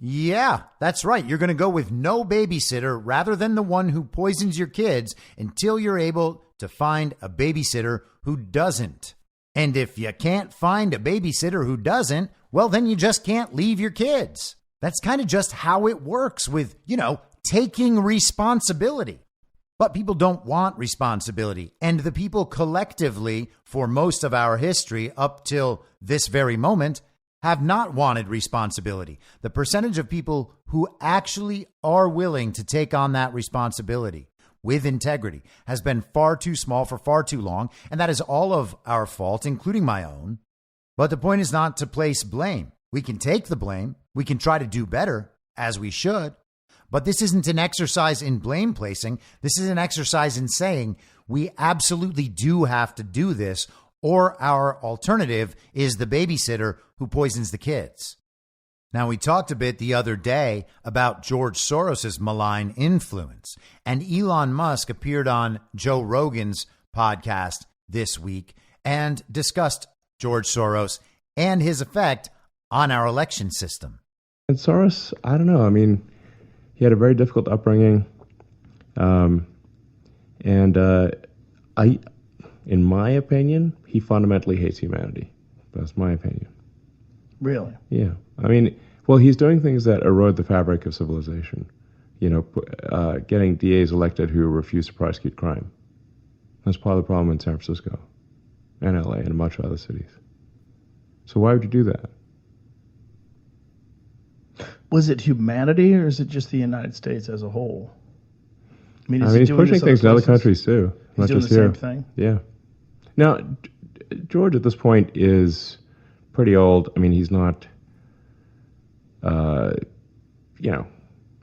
Yeah, that's right. You're going to go with no babysitter rather than the one who poisons your kids until you're able to find a babysitter who doesn't. And if you can't find a babysitter who doesn't, well, then you just can't leave your kids. That's kind of just how it works with, taking responsibility. But people don't want responsibility. And the people collectively, for most of our history up till this very moment, have not wanted responsibility. The percentage of people who actually are willing to take on that responsibility with integrity has been far too small for far too long. And that is all of our fault, including my own. But the point is not to place blame. We can take the blame. We can try to do better, as we should. But this isn't an exercise in blame placing. This is an exercise in saying we absolutely do have to do this, or our alternative is the babysitter who poisons the kids. Now, we talked a bit the other day about George Soros's malign influence, and Elon Musk appeared on Joe Rogan's podcast this week and discussed George Soros and his effect on our election system. And Soros, I don't know. I mean, he had a very difficult upbringing. In my opinion, he fundamentally hates humanity. That's my opinion. Really? Yeah. I mean, well, he's doing things that erode the fabric of civilization. Getting DAs elected who refuse to prosecute crime. That's part of the problem in San Francisco and LA and much other cities. So why would you do that? Was it humanity, or is it just the United States as a whole? I mean, he's pushing things in other countries too. He's doing the same thing? Yeah. Now, George at this point is pretty old. I mean, he's not,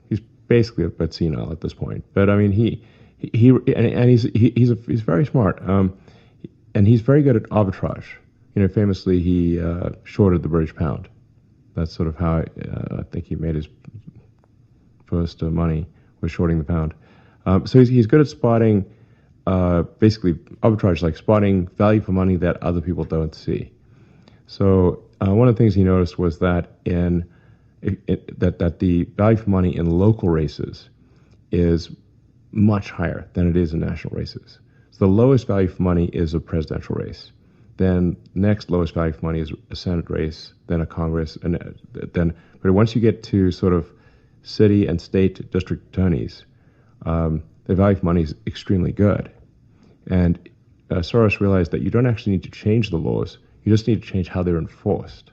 he's basically a bit senile at this point. But I mean, he's very smart. And he's very good at arbitrage. Famously, he shorted the British pound. That's sort of how I think he made his first money, was shorting the pound. So he's good at spotting, basically arbitrage, like spotting value for money that other people don't see. So one of the things he noticed was that that the value for money in local races is much higher than it is in national races. So the lowest value for money is a presidential race. Then next lowest value for money is a Senate race, then a Congress, and but once you get to sort of city and state district attorneys, the value for money is extremely good. And Soros realized that you don't actually need to change the laws, you just need to change how they're enforced.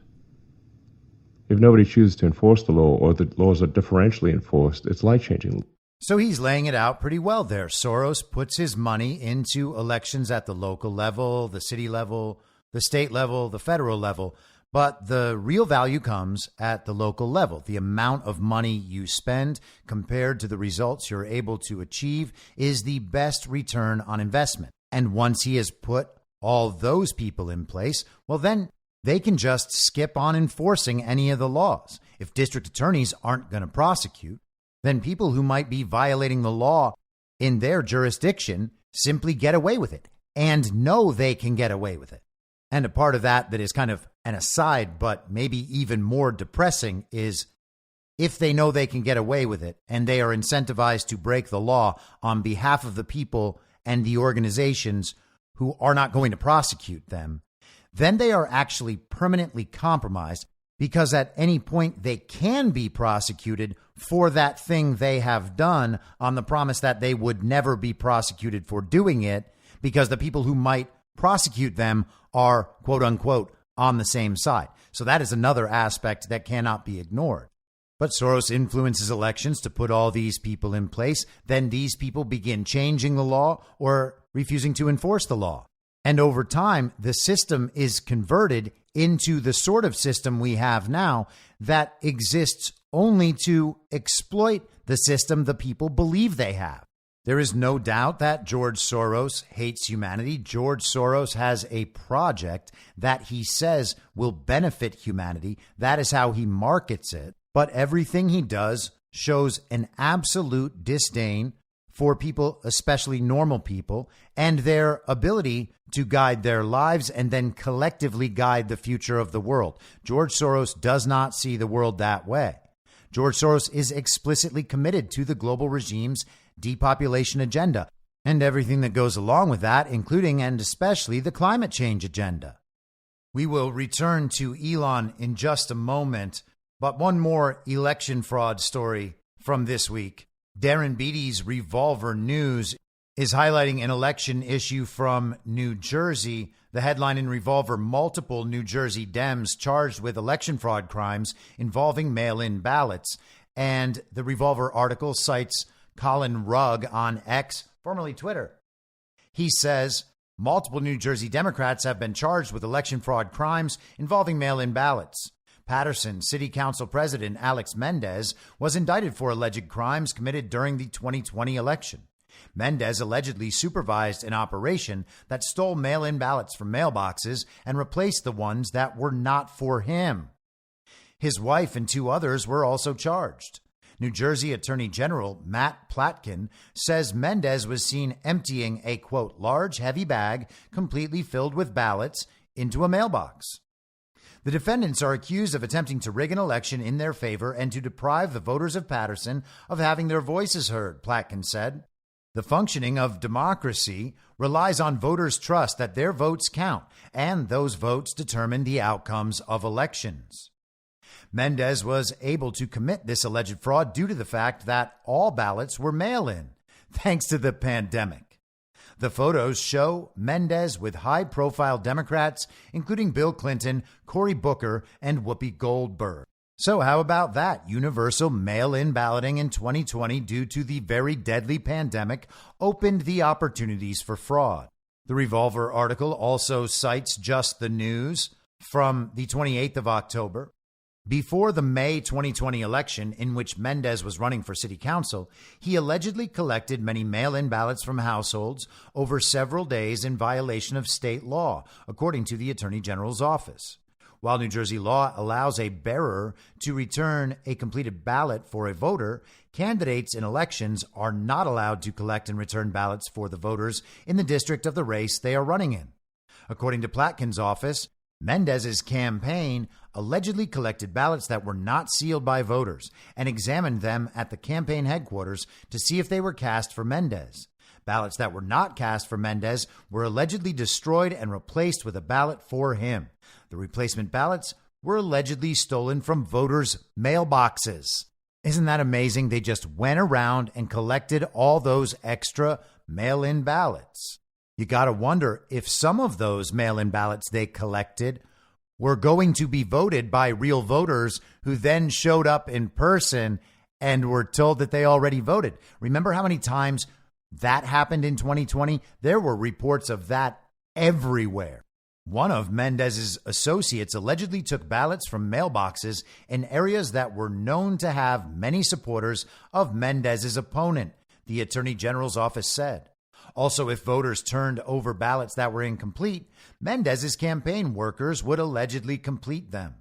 If nobody chooses to enforce the law, or the laws are differentially enforced, it's like changing. So he's laying it out pretty well there. Soros puts his money into elections at the local level, the city level, the state level, the federal level. But the real value comes at the local level. The amount of money you spend compared to the results you're able to achieve is the best return on investment. And once he has put all those people in place, well, then they can just skip on enforcing any of the laws. If district attorneys aren't going to prosecute, then people who might be violating the law in their jurisdiction simply get away with it and know they can get away with it. And a part of that is kind of an aside, but maybe even more depressing, is if they know they can get away with it and they are incentivized to break the law on behalf of the people and the organizations who are not going to prosecute them, then they are actually permanently compromised, because at any point they can be prosecuted for that thing they have done on the promise that they would never be prosecuted for doing it, because the people who might prosecute them are, quote unquote, on the same side. So that is another aspect that cannot be ignored. But Soros influences elections to put all these people in place. Then these people begin changing the law or refusing to enforce the law. And over time, the system is converted into the sort of system we have now that exists only to exploit the system the people believe they have. There is no doubt that George Soros hates humanity. George Soros has a project that he says will benefit humanity. That is how he markets it. But everything he does shows an absolute disdain for people, especially normal people, and their ability to guide their lives and then collectively guide the future of the world. George Soros does not see the world that way. George Soros is explicitly committed to the global regime's depopulation agenda and everything that goes along with that, including and especially the climate change agenda. We will return to Elon in just a moment, but one more election fraud story from this week. Darren Beatty's Revolver News is highlighting an election issue from New Jersey. The headline in Revolver: multiple New Jersey Dems charged with election fraud crimes involving mail-in ballots. And the Revolver article cites Colin Rugg on X, formerly Twitter. He says multiple New Jersey Democrats have been charged with election fraud crimes involving mail-in ballots. Paterson City Council President Alex Mendez was indicted for alleged crimes committed during the 2020 election. Mendez allegedly supervised an operation that stole mail-in ballots from mailboxes and replaced the ones that were not for him. His wife and 2 others were also charged. New Jersey Attorney General Matt Platkin says Mendez was seen emptying a, quote, large, heavy bag completely filled with ballots into a mailbox. The defendants are accused of attempting to rig an election in their favor and to deprive the voters of Paterson of having their voices heard, Platkin said. The functioning of democracy relies on voters' trust that their votes count, and those votes determine the outcomes of elections. Mendez was able to commit this alleged fraud due to the fact that all ballots were mail-in, thanks to the pandemic. The photos show Mendez with high-profile Democrats, including Bill Clinton, Cory Booker, and Whoopi Goldberg. So how about that? Universal mail-in balloting in 2020, due to the very deadly pandemic, opened the opportunities for fraud. The Revolver article also cites Just the News from the 28th of October. Before the May 2020 election, in which Mendez was running for city council, he allegedly collected many mail-in ballots from households over several days in violation of state law, according to the Attorney General's office. While New Jersey law allows a bearer to return a completed ballot for a voter, candidates in elections are not allowed to collect and return ballots for the voters in the district of the race they are running in. According to Platkin's office, Mendez's campaign allegedly collected ballots that were not sealed by voters and examined them at the campaign headquarters to see if they were cast for Mendez. Ballots that were not cast for Mendez were allegedly destroyed and replaced with a ballot for him. The replacement ballots were allegedly stolen from voters' mailboxes. Isn't that amazing? They just went around and collected all those extra mail-in ballots. You got to wonder if some of those mail-in ballots they collected were going to be voted by real voters who then showed up in person and were told that they already voted. Remember how many times that happened in 2020? There were reports of that everywhere. One of Mendez's associates allegedly took ballots from mailboxes in areas that were known to have many supporters of Mendez's opponent, the Attorney General's office said. Also, if voters turned over ballots that were incomplete, Mendez's campaign workers would allegedly complete them.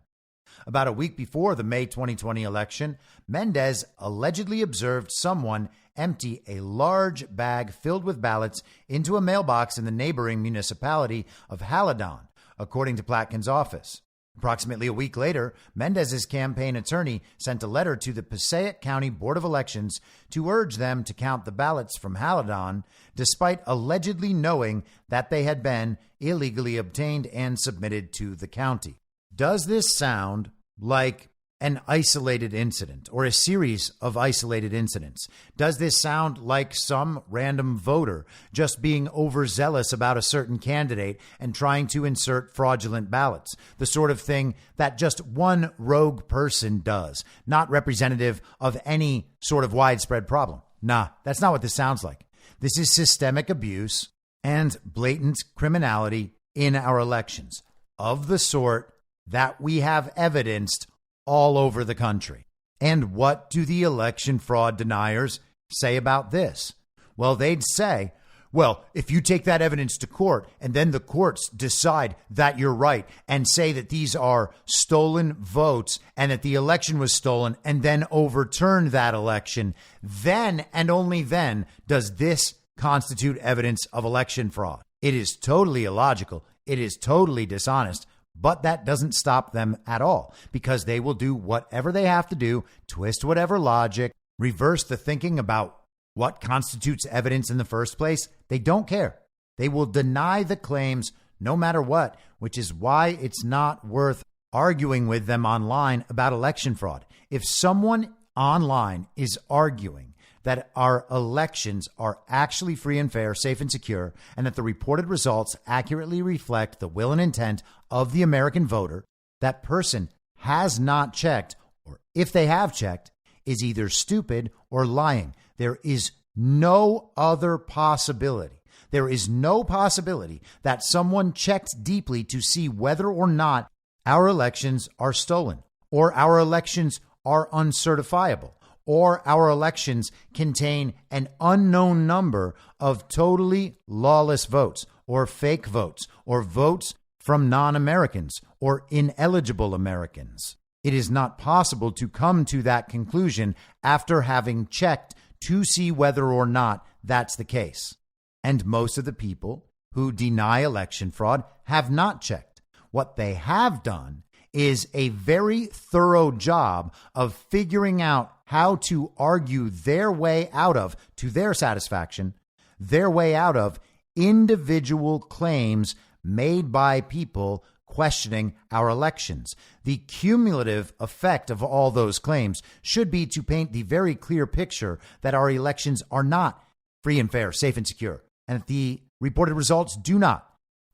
About a week before the May 2020 election, Mendez allegedly observed someone empty a large bag filled with ballots into a mailbox in the neighboring municipality of Haladon, according to Platkin's office. Approximately a week later, Mendez's campaign attorney sent a letter to the Passaic County Board of Elections to urge them to count the ballots from Haladon, despite allegedly knowing that they had been illegally obtained and submitted to the county. Does this sound like an isolated incident or a series of isolated incidents? Does this sound like some random voter just being overzealous about a certain candidate and trying to insert fraudulent ballots? The sort of thing that just one rogue person does, not representative of any sort of widespread problem. Nah, that's not what this sounds like. This is systemic abuse and blatant criminality in our elections, of the sort that we have evidenced all over the country. And what do the election fraud deniers say about this? Well, they'd say, well, if you take that evidence to court and then the courts decide that you're right and say that these are stolen votes and that the election was stolen and then overturn that election, then and only then does this constitute evidence of election fraud. It is totally illogical. It is totally dishonest. But that doesn't stop them at all, because they will do whatever they have to do, twist whatever logic, reverse the thinking about what constitutes evidence in the first place. They don't care. They will deny the claims no matter what, which is why it's not worth arguing with them online about election fraud. If someone online is arguing that our elections are actually free and fair, safe and secure, and that the reported results accurately reflect the will and intent of the American voter, that person has not checked, or if they have checked, is either stupid or lying. There is no other possibility. There is no possibility that someone checked deeply to see whether or not our elections are stolen, or our elections are uncertifiable, or our elections contain an unknown number of totally lawless votes, or fake votes, or votes from non-Americans, or ineligible Americans. It is not possible to come to that conclusion after having checked to see whether or not that's the case. And most of the people who deny election fraud have not checked. What they have done is a very thorough job of figuring out how to argue their way out of, to their satisfaction, their way out of individual claims made by people questioning our elections. The cumulative effect of all those claims should be to paint the very clear picture that our elections are not free and fair, safe and secure, and that the reported results do not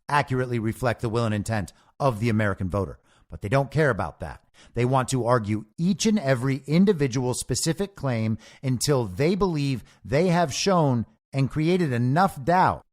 accurately reflect the will and intent of the American voter. But they don't care about that. They want to argue each and every individual specific claim until they believe they have shown and created enough doubt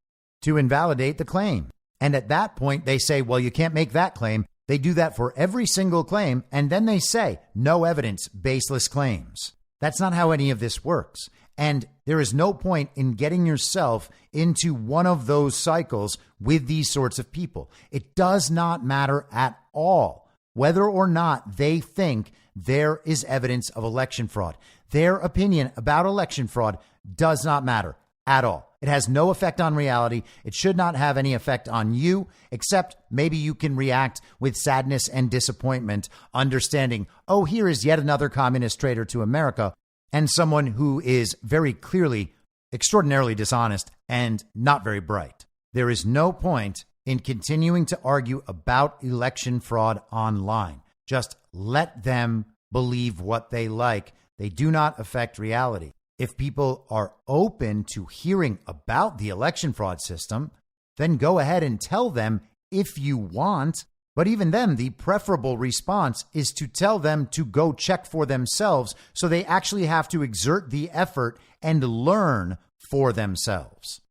to invalidate the claim. And at that point, they say, well, you can't make that claim. They do that for every single claim. And then they say, no evidence, baseless claims. That's not how any of this works. And there is no point in getting yourself into one of those cycles with these sorts of people. It does not matter at all whether or not they think there is evidence of election fraud. Their opinion about election fraud does not matter at all. It has no effect on reality. It should not have any effect on you, except maybe you can react with sadness and disappointment, understanding, oh, here is yet another communist traitor to America, and someone who is very clearly extraordinarily dishonest and not very bright. There is no point in continuing to argue about election fraud online. Just let them believe what they like. They do not affect reality. If people are open to hearing about the election fraud system, then go ahead and tell them if you want. But even then, the preferable response is to tell them to go check for themselves, so they actually have to exert the effort and learn for themselves.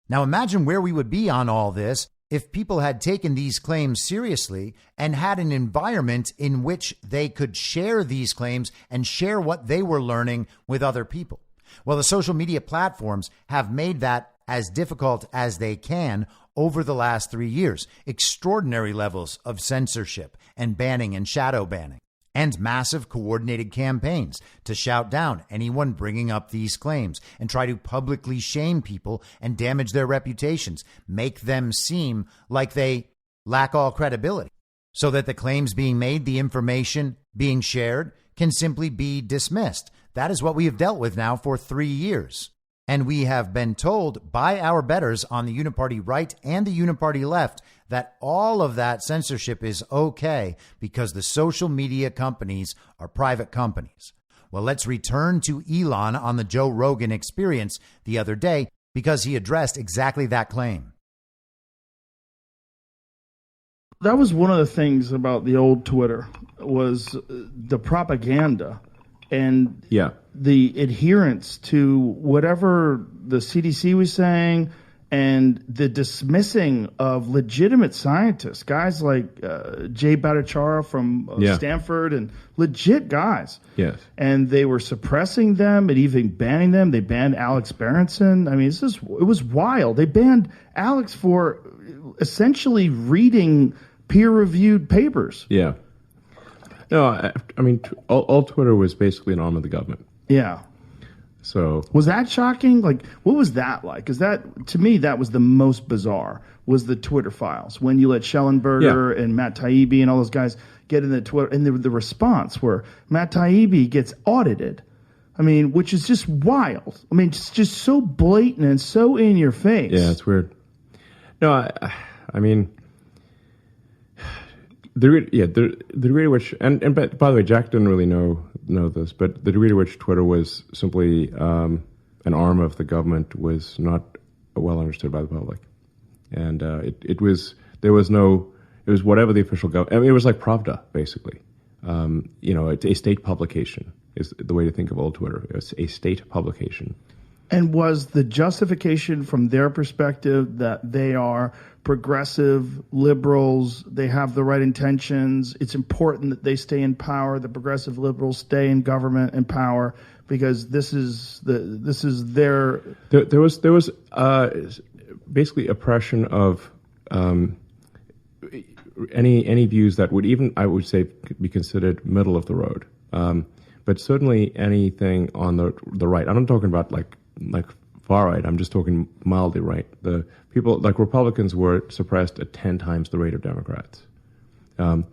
Now imagine where we would be on all this if people had taken these claims seriously and had an environment in which they could share these claims and share what they were learning with other people. Well, the social media platforms have made that as difficult as they can over the last 3 years. Extraordinary levels of censorship and banning and shadow banning, and massive coordinated campaigns to shout down anyone bringing up these claims and try to publicly shame people and damage their reputations, make them seem like they lack all credibility, so that the claims being made, the information being shared, can simply be dismissed. That is what we have dealt with now for 3 years. And we have been told by our betters on the uniparty right and the uniparty left that all of that censorship is okay because the social media companies are private companies. Well, let's return to Elon on the Joe Rogan Experience the other day, because he addressed exactly that claim. That was one of the things about the old Twitter, was the propaganda and the adherence to whatever the CDC was saying and the dismissing of legitimate scientists, guys like Jay Bhattacharya from Stanford, and legit guys. Yes. And they were suppressing them and even banning them. They banned Alex Berenson. I mean, it was wild. They banned Alex for essentially reading peer-reviewed papers. Yeah. No, I mean, all Twitter was basically an arm of the government. Yeah. So was that shocking? Like, what was that like? Because that, to me, that was the most bizarre, was the Twitter files. When you let Schellenberger and Matt Taibbi and all those guys get in the Twitter, and the response where Matt Taibbi gets audited. I mean, which is just wild. I mean, just so blatant and so in your face. Yeah, it's weird. No, I mean, the degree to which, and by the way, Jack didn't really know this, but the degree to which Twitter was simply an arm of the government was not well understood by the public, and it was whatever the official government. I mean, it was like Pravda, basically. A state publication is the way to think of old Twitter. It's a state publication. And was the justification from their perspective that they are progressive liberals, they have the right intentions, it's important that they stay in power, the progressive liberals stay in government and power because this is their... There was basically oppression of any views that would even, I would say, be considered middle of the road. But certainly anything on the right. I'm not talking about like far right. I'm just talking mildly right. The people like Republicans were suppressed at 10 times the rate of Democrats. Now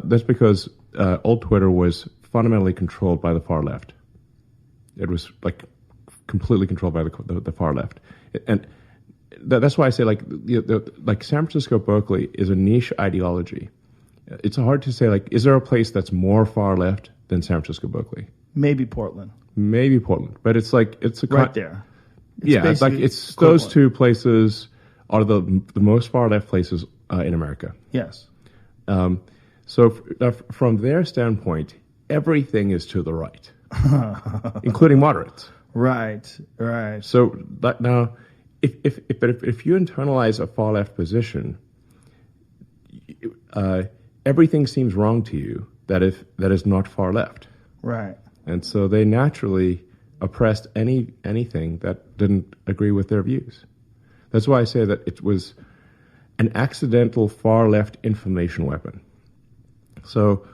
that's because old Twitter was fundamentally controlled by the far left. It was like completely controlled by the far left, and that's why I say like San Francisco, Berkeley is a niche ideology. It's hard to say like, is there a place that's more far left than San Francisco, Berkeley? Maybe Portland, but it's right there. It's those two places are the most far left places in America. Yes. So from their standpoint, everything is to the right, including moderates. Right. So now, if you internalize a far left position, everything seems wrong to you that is not far left. Right. And so they naturally oppressed anything that didn't agree with their views. That's why I say that it was an accidental far left information weapon. So,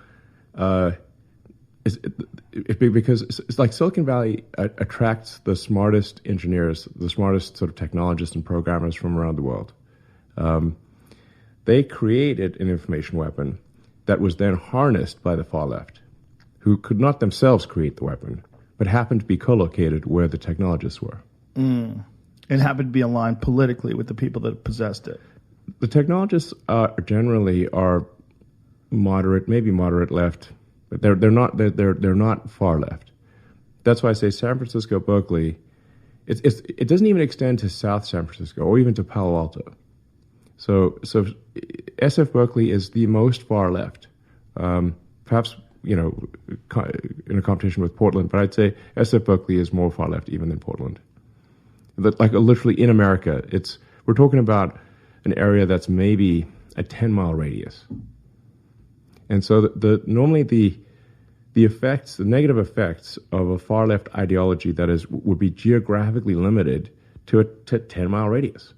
because it's like Silicon Valley attracts the smartest engineers, the smartest sort of technologists and programmers from around the world. They created an information weapon that was then harnessed by the far left, who could not themselves create the weapon, but happened to be co-located where the technologists were. And happened to be aligned politically with the people that possessed it. The technologists generally are moderate, maybe moderate left, but they're not far left. That's why I say San Francisco, Berkeley. It doesn't even extend to South San Francisco or even to Palo Alto. So SF Berkeley is the most far left. Perhaps in a competition with Portland, but I'd say SF Berkeley is more far left even than Portland. Like literally in America, we're talking about an area that's maybe a 10-mile radius. And so normally the effects, the negative effects of a far left ideology that would be geographically limited to a 10-mile radius.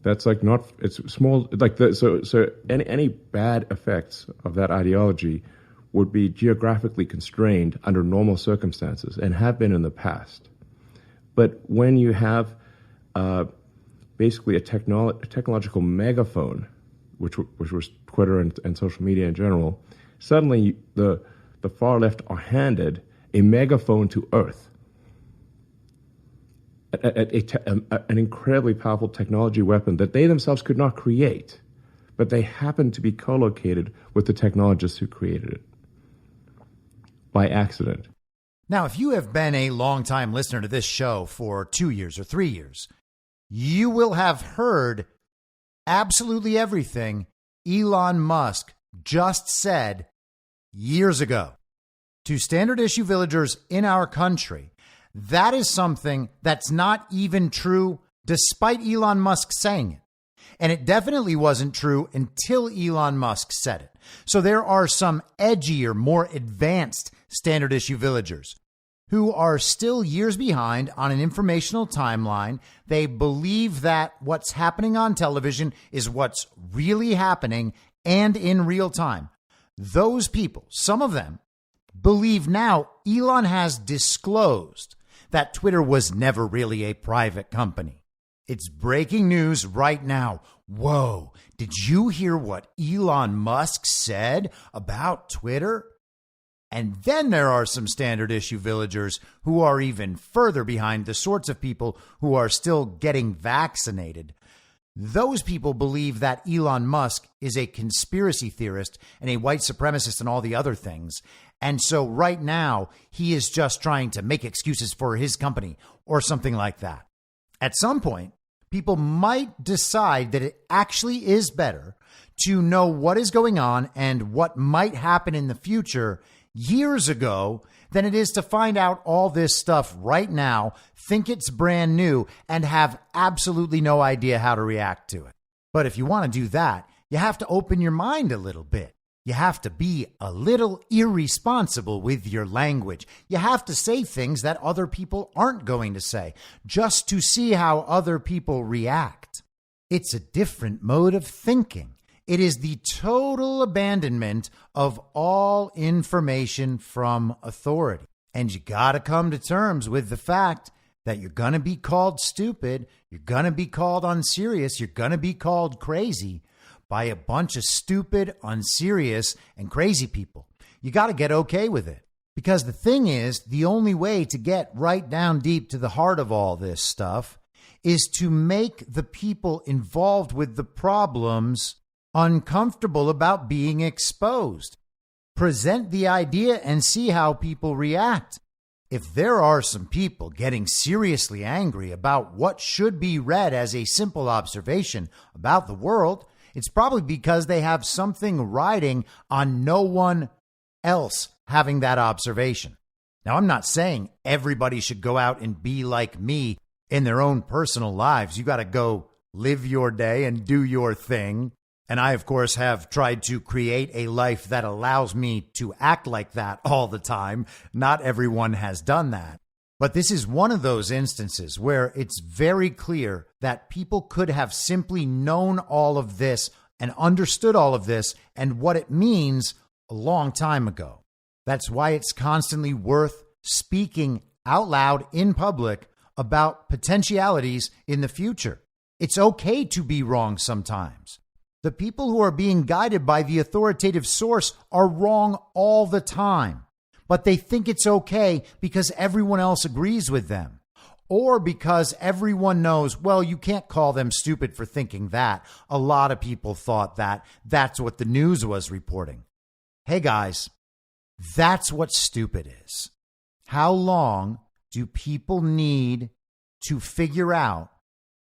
That's like not, it's small, like so any bad effects of that ideology would be geographically constrained under normal circumstances and have been in the past. But when you have basically a technological megaphone, which was Twitter and social media in general, suddenly the far left are handed a megaphone to Earth, an incredibly powerful technology weapon that they themselves could not create, but they happened to be co-located with the technologists who created it by accident. Now, if you have been a longtime listener to this show for 2 years or 3 years, you will have heard absolutely everything Elon Musk just said years ago to standard issue villagers in our country. That is something that's not even true despite Elon Musk saying it. And it definitely wasn't true until Elon Musk said it. So there are some edgier, more advanced standard issue villagers who are still years behind on an informational timeline. They believe that what's happening on television is what's really happening and in real time. Those people, some of them, believe now Elon has disclosed that Twitter was never really a private company. It's breaking news right now. Whoa, did you hear what Elon Musk said about Twitter? And then there are some standard issue villagers who are even further behind, the sorts of people who are still getting vaccinated. Those people believe that Elon Musk is a conspiracy theorist and a white supremacist and all the other things. And so right now, he is just trying to make excuses for his company or something like that. At some point, people might decide that it actually is better to know what is going on and what might happen in the future years ago than it is to find out all this stuff right now, think it's brand new, and have absolutely no idea how to react to it. But if you want to do that, you have to open your mind a little bit. You have to be a little irresponsible with your language. You have to say things that other people aren't going to say, just to see how other people react. It's a different mode of thinking. It is the total abandonment of all information from authority. And you got to come to terms with the fact that you're going to be called stupid, you're going to be called unserious, you're going to be called crazy by a bunch of stupid, unserious, and crazy people. You got to get okay with it. Because the thing is, the only way to get right down deep to the heart of all this stuff is to make the people involved with the problems uncomfortable about being exposed. Present the idea and see how people react. If there are some people getting seriously angry about what should be read as a simple observation about the world, it's probably because they have something riding on no one else having that observation. Now, I'm not saying everybody should go out and be like me in their own personal lives. You got to go live your day and do your thing. And I, of course, have tried to create a life that allows me to act like that all the time. Not everyone has done that. But this is one of those instances where it's very clear that people could have simply known all of this and understood all of this and what it means a long time ago. That's why it's constantly worth speaking out loud in public about potentialities in the future. It's okay to be wrong sometimes. The people who are being guided by the authoritative source are wrong all the time. But they think it's okay because everyone else agrees with them. Or because everyone knows, well, you can't call them stupid for thinking that. A lot of people thought that. That's what the news was reporting. Hey guys, that's what stupid is. How long do people need to figure out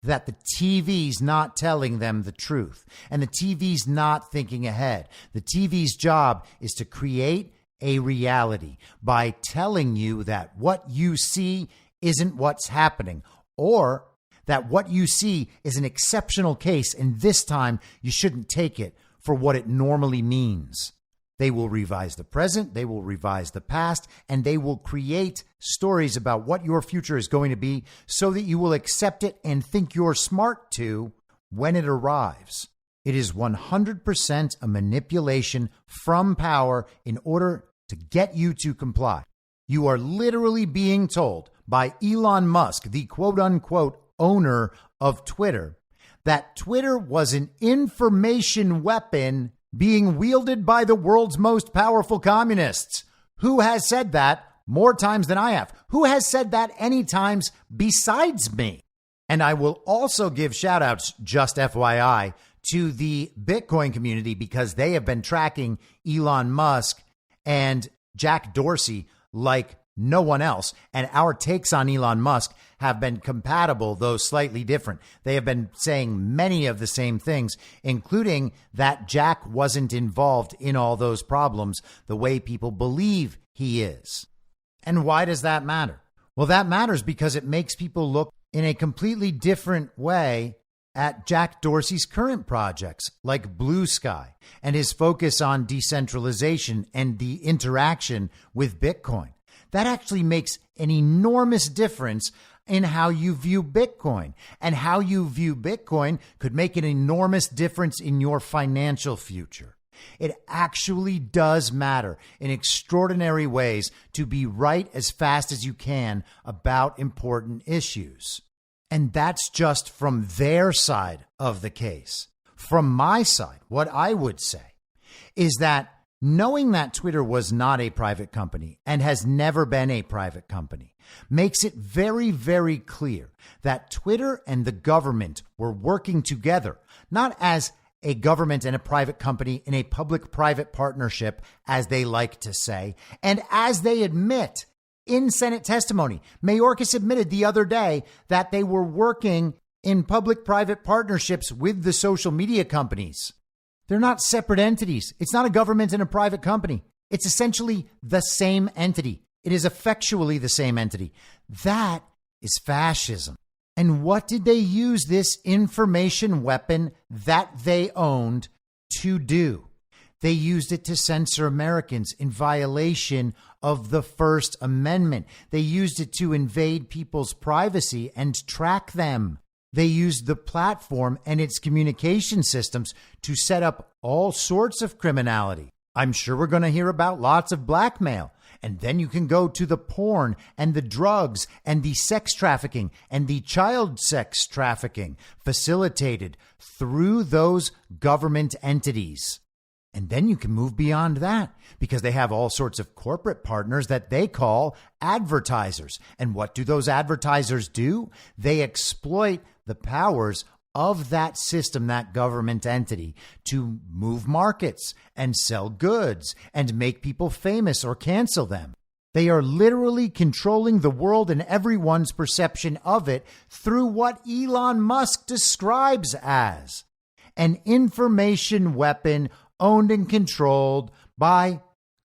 that the TV's not telling them the truth and the TV's not thinking ahead? The TV's job is to create a reality by telling you that what you see isn't what's happening, or that what you see is an exceptional case and this time you shouldn't take it for what it normally means. They will revise the present, they will revise the past, and they will create stories about what your future is going to be so that you will accept it and think you're smart to when it arrives. It is 100% a manipulation from power in order to get you to comply. You are literally being told by Elon Musk, the quote-unquote owner of Twitter, that Twitter was an information weapon being wielded by the world's most powerful communists. Who has said that more times than I have? Who has said that any times besides me? And I will also give shout outs, just FYI, to the Bitcoin community because they have been tracking Elon Musk and Jack Dorsey like no one else. And our takes on Elon Musk have been compatible, though slightly different. They have been saying many of the same things, including that Jack wasn't involved in all those problems the way people believe he is. And why does that matter? Well, that matters because it makes people look in a completely different way at Jack Dorsey's current projects like Blue Sky and his focus on decentralization and the interaction with Bitcoin. That actually makes an enormous difference in how you view Bitcoin, and how you view Bitcoin could make an enormous difference in your financial future. It actually does matter in extraordinary ways to be right as fast as you can about important issues. And that's just from their side of the case. From my side, what I would say is that knowing that Twitter was not a private company and has never been a private company makes it very, very clear that Twitter and the government were working together, not as a government and a private company in a public-private partnership, as they like to say, and as they admit in Senate testimony. Mayorkas admitted the other day that they were working in public-private partnerships with the social media companies. They're not separate entities. It's not a government and a private company. It's essentially the same entity. It is effectually the same entity. That is fascism. And what did they use this information weapon that they owned to do? They used it to censor Americans in violation of the First Amendment. They used it to invade people's privacy and track them. They used the platform and its communication systems to set up all sorts of criminality. I'm sure we're going to hear about lots of blackmail. And then you can go to the porn and the drugs and the sex trafficking and the child sex trafficking facilitated through those government entities. And then you can move beyond that because they have all sorts of corporate partners that they call advertisers. And what do those advertisers do? They exploit the powers of that system, that government entity, to move markets and sell goods and make people famous or cancel them. They are literally controlling the world and everyone's perception of it through what Elon Musk describes as an information weapon owned and controlled by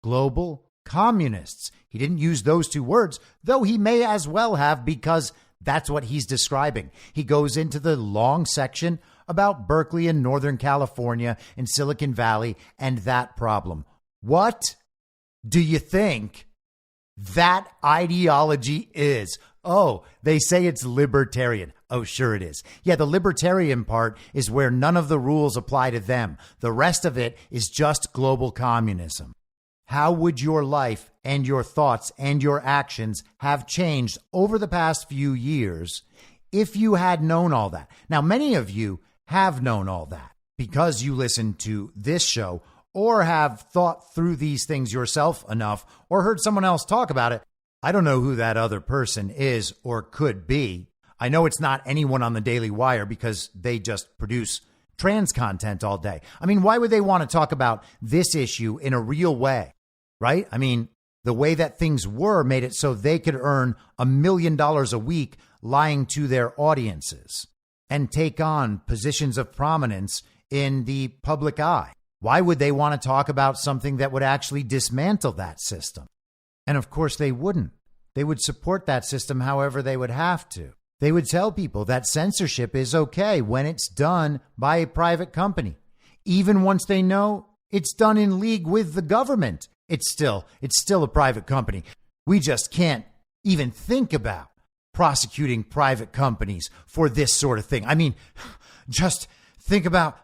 global communists. He didn't use those two words, though he may as well have, because that's what he's describing. He goes into the long section about Berkeley and Northern California and Silicon Valley and that problem. What do you think that ideology is? Oh, they say it's libertarian. Oh, sure it is. Yeah, the libertarian part is where none of the rules apply to them. The rest of it is just global communism. How would your life and your thoughts and your actions have changed over the past few years if you had known all that? Now, many of you have known all that because you listen to this show or have thought through these things yourself enough or heard someone else talk about it. I don't know who that other person is or could be. I know it's not anyone on the Daily Wire because they just produce trans content all day. I mean, why would they want to talk about this issue in a real way, right? I mean, the way that things were made it so they could earn $1 million a week lying to their audiences and take on positions of prominence in the public eye. Why would they want to talk about something that would actually dismantle that system? And of course they wouldn't. They would support that system however they would have to. They would tell people that censorship is okay when it's done by a private company. Even once they know it's done in league with the government, it's still a private company. We just can't even think about prosecuting private companies for this sort of thing. I mean, just think about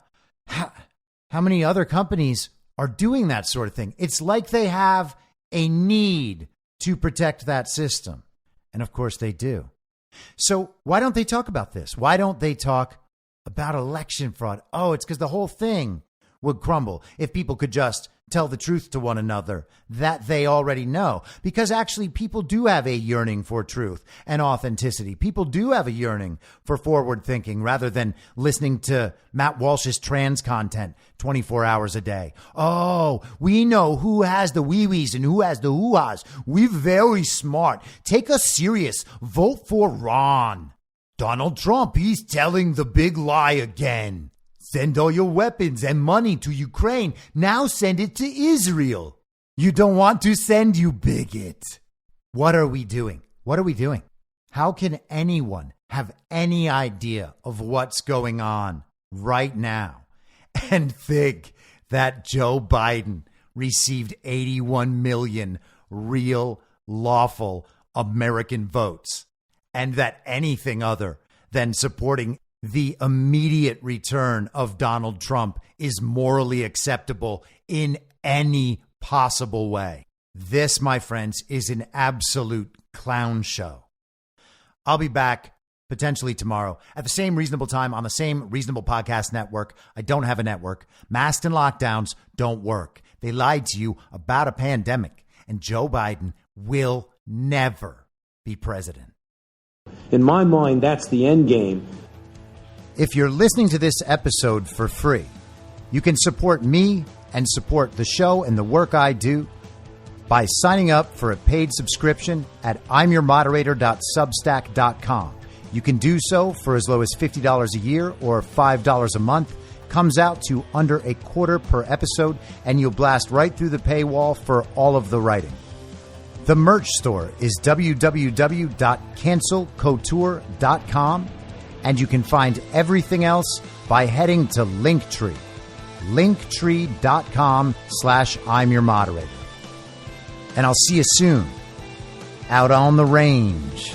how many other companies are doing that sort of thing. It's like they have a need to protect that system. And of course they do. So why don't they talk about this? Why don't they talk about election fraud? Oh, it's because the whole thing would crumble if people could just tell the truth to one another that they already know. Because actually people do have a yearning for truth and authenticity. People do have a yearning for forward thinking rather than listening to Matt Walsh's trans content 24 hours a day. Oh, we know who has the wee-wees and who has the hoo-has. We're very smart. Take us serious. Vote for Ron. Donald Trump, he's telling the big lie again. Send all your weapons and money to Ukraine. Now send it to Israel. You don't want to send, you bigot. What are we doing? What are we doing? How can anyone have any idea of what's going on right now and think that Joe Biden received 81 million real, lawful American votes, and that anything other than supporting the immediate return of Donald Trump is morally acceptable in any possible way. This, my friends, is an absolute clown show. I'll be back potentially tomorrow at the same reasonable time on the same reasonable podcast network. I don't have a network. Masks and lockdowns don't work. They lied to you about a pandemic, and Joe Biden will never be president. In my mind, that's the end game. If you're listening to this episode for free, you can support me and support the show and the work I do by signing up for a paid subscription at imyourmoderator.substack.com. You can do so for as low as $50 a year or $5 a month. Comes out to under a quarter per episode, and you'll blast right through the paywall for all of the writing. The merch store is www.cancelcouture.com, and you can find everything else by heading to Linktree, linktree.com/imyourmoderator. And I'll see you soon out on the range.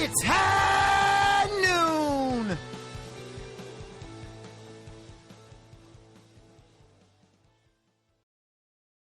It's